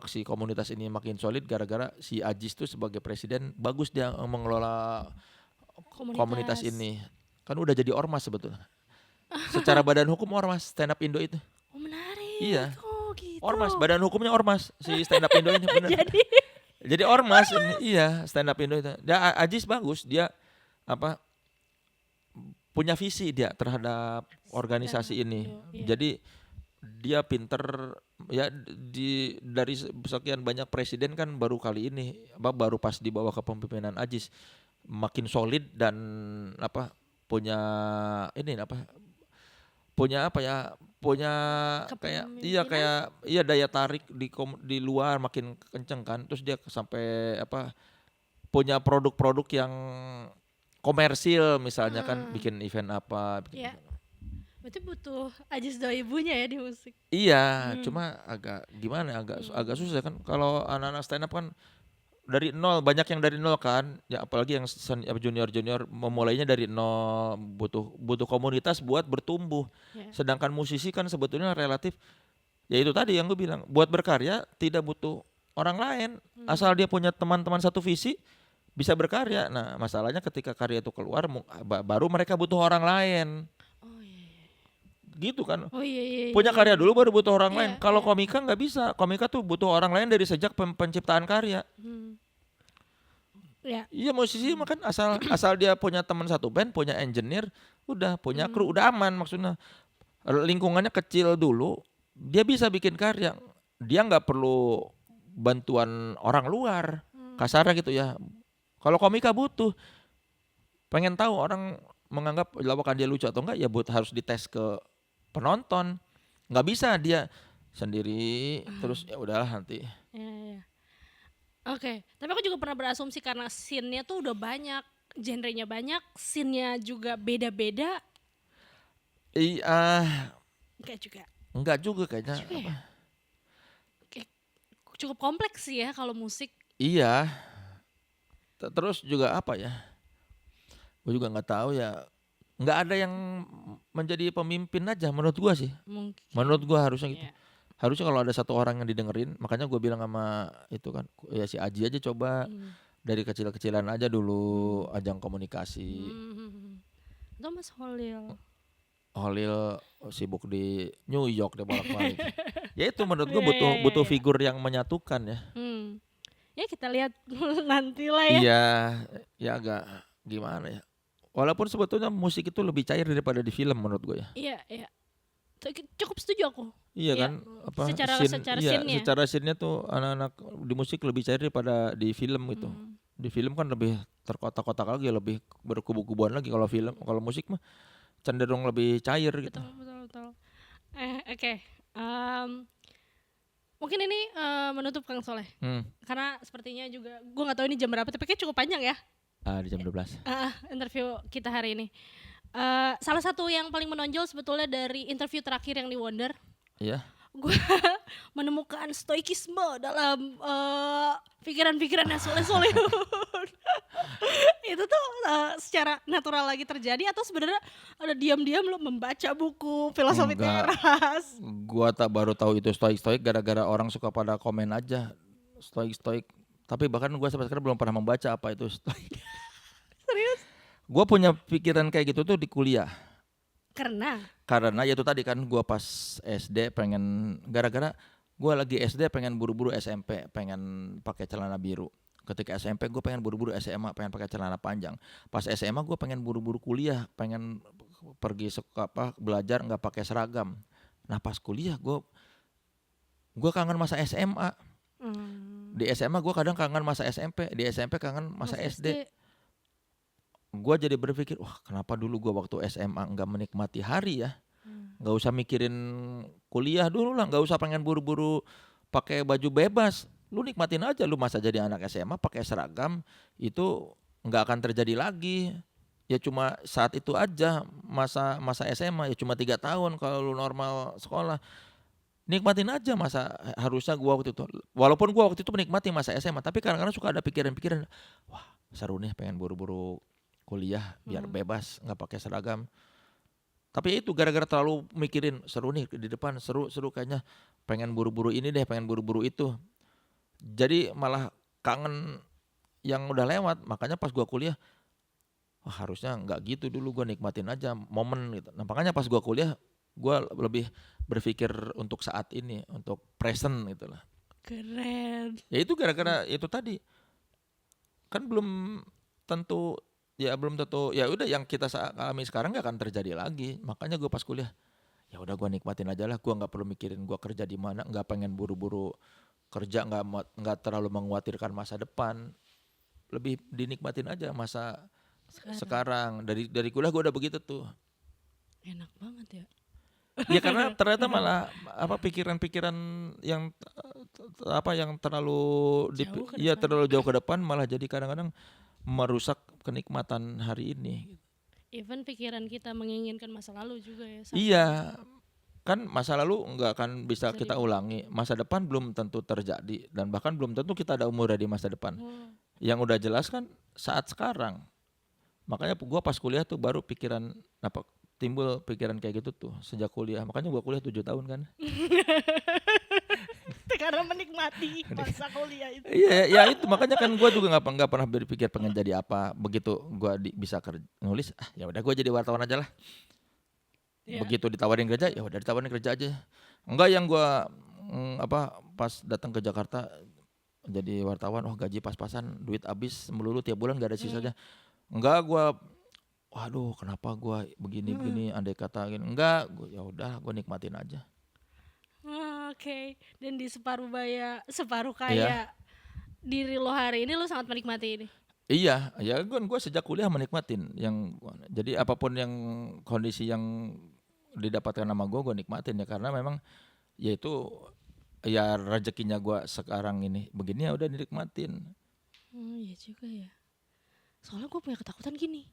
si komunitas ini makin solid gara-gara si Ajis tuh sebagai presiden bagus dia mengelola komunitas ini. Kan udah jadi ormas sebetulnya. Secara badan hukum ormas stand up Indo itu. Oh menarik. Iya. Oh gitu. Ormas, badan hukumnya ormas si stand up Indo ini benar. Jadi ormas ini, iya stand up Indo itu. Dia Ajis bagus, dia apa punya visi dia terhadap organisasi ini. Jadi dia pinter ya dari sekian banyak presiden kan baru kali ini baru pas dibawa ke kepemimpinan Ajis makin solid dan punya kayak daya tarik di luar makin kenceng kan. Terus dia sampai punya produk-produk yang komersil misalnya kan bikin event bikin berarti butuh Ajis doa ibunya ya di musik. Iya, cuma agak susah kan kalau anak-anak stand up kan dari nol, banyak yang dari nol kan. Ya apalagi yang junior memulainya dari nol, butuh komunitas buat bertumbuh. Sedangkan musisi kan sebetulnya relatif ya itu tadi yang gue bilang, buat berkarya tidak butuh orang lain. Asal dia punya teman-teman satu visi bisa berkarya. Nah, masalahnya ketika karya itu keluar baru mereka butuh orang lain. Gitu kan. Punya karya dulu baru butuh orang lain. Kalau komika nggak bisa. Komika tuh butuh orang lain dari sejak penciptaan karya. Iya musisi makan asal dia punya teman satu band, punya engineer, udah punya kru, udah aman maksudnya. Lingkungannya kecil dulu, dia bisa bikin karya. Dia nggak perlu bantuan orang luar. Kasarnya gitu ya. Kalau komika butuh. Pengen tahu orang menganggap lawakan dia lucu atau enggak ya harus dites ke penonton. Nggak bisa dia sendiri terus ya udahlah nanti. Oke, tapi aku juga pernah berasumsi karena scene-nya tuh udah banyak, genrenya banyak, scene-nya juga beda-beda. Enggak juga kayaknya. Cukup kompleks sih ya kalau musik. Iya. Terus juga gue juga nggak tahu ya. Nggak ada yang menjadi pemimpin aja menurut gua sih. Mungkin. Menurut gua harusnya gitu. Harusnya kalau ada satu orang yang didengerin, makanya gue bilang sama itu kan ya si Aji aja coba dari kecil-kecilan aja dulu ajang komunikasi. Itu Mas Holil sibuk di New York dia bolak-balik. Ya itu menurut gue butuh figur yang menyatukan ya. Ya kita lihat nanti lah ya. Iya, ya agak gimana ya. Walaupun sebetulnya musik itu lebih cair daripada di film menurut gue ya. Iya. Cukup setuju aku. Iya kan, secara scene-nya tuh anak-anak di musik lebih cair daripada di film gitu. Di film kan lebih terkotak-kotak lagi, lebih berkubu-kubuan lagi. Kalau film, kalau musik mah cenderung lebih cair gitu. Betul. Oke. Mungkin ini menutup Kang Soleh. Karena sepertinya juga gue nggak tahu ini jam berapa, tapi kayak cukup panjang ya. Di jam 12. Interview kita hari ini. Salah satu yang paling menonjol sebetulnya dari interview terakhir yang di Wonder. Iya. Gue menemukan stoikisme dalam pikiran-pikirannya Soleh-Solehun. Itu tuh secara natural lagi terjadi atau sebenarnya ada diam-diam lo membaca buku filosofi teras? Gua baru tahu itu stoik gara-gara orang suka pada komen aja stoik. Tapi bahkan gua sampai sekarang belum pernah membaca apa itu stoik. Serius? Gua punya pikiran kayak gitu tuh di kuliah. Karena ya itu tadi kan gue pas SD gara-gara gue lagi SD pengen buru-buru SMP, pengen pakai celana biru. Ketika SMP gue pengen buru-buru SMA, pengen pakai celana panjang. Pas SMA gue pengen buru-buru kuliah, pengen pergi belajar nggak pakai seragam. Nah pas kuliah gue kangen masa SMA. Di SMA gue kadang kangen masa SMP, di SMP kangen masa SD. Gue jadi berpikir, wah kenapa dulu gue waktu SMA nggak menikmati hari ya, nggak usah mikirin kuliah dulu lah, nggak usah pengen buru-buru pakai baju bebas, lu nikmatin aja lu masa jadi anak SMA pakai seragam itu nggak akan terjadi lagi, ya cuma saat itu aja masa SMA ya cuma 3 tahun kalau lu normal sekolah, nikmatin aja masa harusnya gue waktu itu, walaupun gue waktu itu menikmati masa SMA tapi kadang-kadang suka ada pikiran-pikiran, wah seru nih pengen buru-buru kuliah biar bebas nggak pakai seragam. Tapi itu gara-gara terlalu mikirin seru nih di depan, seru kayaknya, pengen buru-buru ini deh, pengen buru-buru itu. Jadi malah kangen yang udah lewat. Makanya pas gua kuliah, wah harusnya nggak gitu dulu, gua nikmatin aja momen gitu. Nah makanya pas gua kuliah, gua lebih berpikir untuk saat ini, untuk present gitu lah. Keren. Ya itu gara-gara itu tadi, kan belum tentu ya udah yang kita alami sekarang nggak akan terjadi lagi. Makanya gue pas kuliah, ya udah gue nikmatin aja lah, gue nggak perlu mikirin gue kerja di mana, nggak pengen buru-buru kerja, nggak terlalu mengkhawatirkan masa depan, lebih dinikmatin aja masa sekarang. Dari kuliah gue udah begitu tuh. Enak banget ya. Ya karena ternyata malah pikiran-pikiran yang yang terlalu terlalu jauh ke depan malah jadi kadang-kadang merusak kenikmatan hari ini. Even pikiran kita menginginkan masa lalu juga ya. Iya, kan masa lalu nggak akan bisa kita ulangi, masa depan belum tentu terjadi, dan bahkan belum tentu kita ada umurnya di masa depan. Yang udah jelas kan saat sekarang. Makanya gua pas kuliah tuh baru timbul pikiran kayak gitu tuh sejak kuliah. Makanya gua kuliah 7 tahun kan. Karena menikmati masa kuliah itu. Iya, ya itu makanya kan gua juga nggak pernah berpikir pengen jadi apa. Begitu gua bisa nulis, ya udah gua jadi wartawan aja lah. Yeah. Begitu ditawarin kerja, ya udah ditawarin kerja aja. Enggak yang gua pas datang ke Jakarta jadi wartawan, gaji pas-pasan, duit habis melulu tiap bulan gak ada sisanya. Enggak, gua waduh kenapa gua begini andai kata gini. Enggak, ya udah gua nikmatin aja. Oke. Dan di separuh kaya diri lo hari ini lo sangat menikmati ini. Iya, ya gua sejak kuliah menikmatin jadi apapun yang kondisi yang didapatkan sama gua nikmatin ya, karena memang ya itu ya rezekinya gua sekarang ini begini, ya udah dinikmatin. Iya juga ya. Soalnya gua punya ketakutan gini.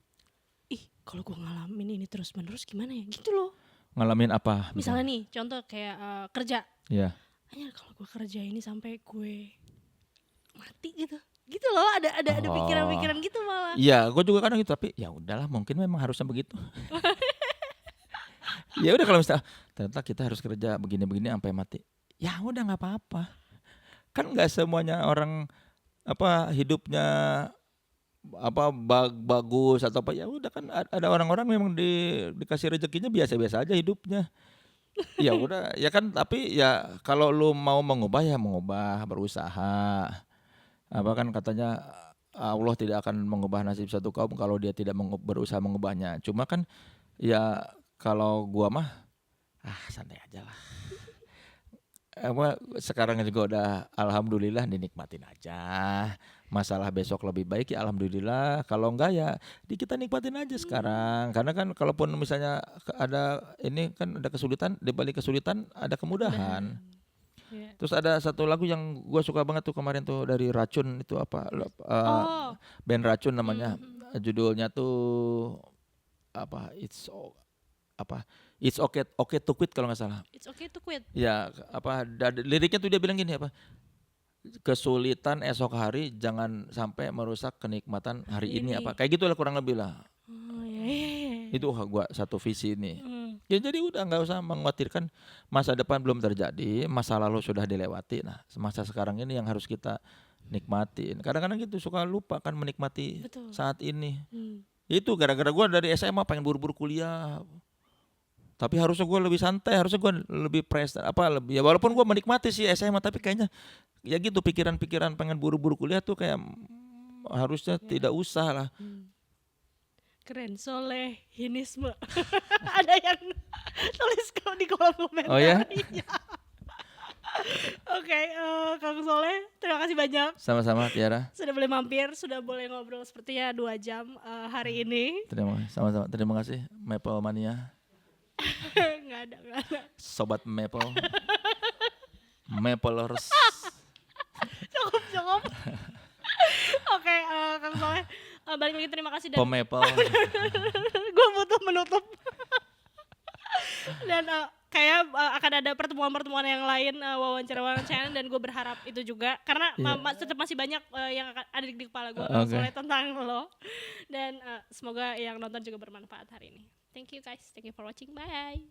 Kalau gua ngalamin ini terus-menerus gimana ya? Gitu loh. Ngalamin apa? Misalnya nih, contoh kayak kerja. Iya. Hanya kalau gue kerja ini sampai gue mati gitu loh, ada pikiran-pikiran gitu malah. Iya, gue juga kadang gitu, tapi ya udahlah, mungkin memang harusnya begitu. Ya udah kalau misalnya ternyata kita harus kerja begini-begini sampai mati, ya udah nggak apa-apa. Kan nggak semuanya orang hidupnya bagus atau apa, ya udah kan ada orang-orang memang dikasih rezekinya biasa-biasa aja hidupnya. Ya udah ya kan, tapi ya kalau lu mau mengubah ya mengubah, berusaha. Kan katanya Allah tidak akan mengubah nasib satu kaum kalau dia tidak berusaha mengubahnya. Cuma kan ya kalau gua mah santai aja lah. Sekarang juga udah alhamdulillah dinikmatin aja. Masalah besok lebih baik ya alhamdulillah, kalau enggak ya kita nikmatin aja sekarang. Karena kan kalaupun misalnya ada kesulitan, di balik kesulitan ada kemudahan. Yeah. Terus ada satu lagu yang gua suka banget tuh kemarin tuh dari Racun itu band Racun namanya. Judulnya tuh It's okay to quit kalau nggak salah. It's okay to quit. Ya liriknya tuh dia bilang gini kesulitan esok hari jangan sampai merusak kenikmatan hari ini kayak gitu lah kurang lebih lah. Itu gua satu visi ini. Ya jadi udah nggak usah mengkhawatirkan masa depan belum terjadi, masa lalu sudah dilewati. Nah masa sekarang ini yang harus kita nikmatin. Kadang-kadang gitu suka lupa kan menikmati saat ini. Itu gara-gara gua dari SMA pengen buru-buru kuliah. Tapi harusnya gue lebih santai, harusnya gue lebih ya walaupun gue menikmati sih SMA, tapi kayaknya ya gitu pikiran-pikiran pengen buru-buru kuliah tuh kayak harusnya tidak usah lah. Keren, solehinisme. Ada yang tulis di kolom komentar. Oh ya? Oke, Kang Soleh, terima kasih banyak. Sama-sama Tiara. Sudah boleh mampir, sudah boleh ngobrol sepertinya 2 jam hari ini. Sama-sama, terima kasih Maple Mania. Nggak ada. Sobat Maple. Maplers. Cukup. Oke, Kang Soleh, balik lagi terima kasih. Maple. Gue butuh menutup. Dan kayak akan ada pertemuan-pertemuan yang lain, wawancara dan gue berharap itu juga karena tetap masih banyak yang akan ada di kepala gue soalnya tentang lo, dan semoga yang nonton juga bermanfaat hari ini. Thank you guys, thank you for watching, bye.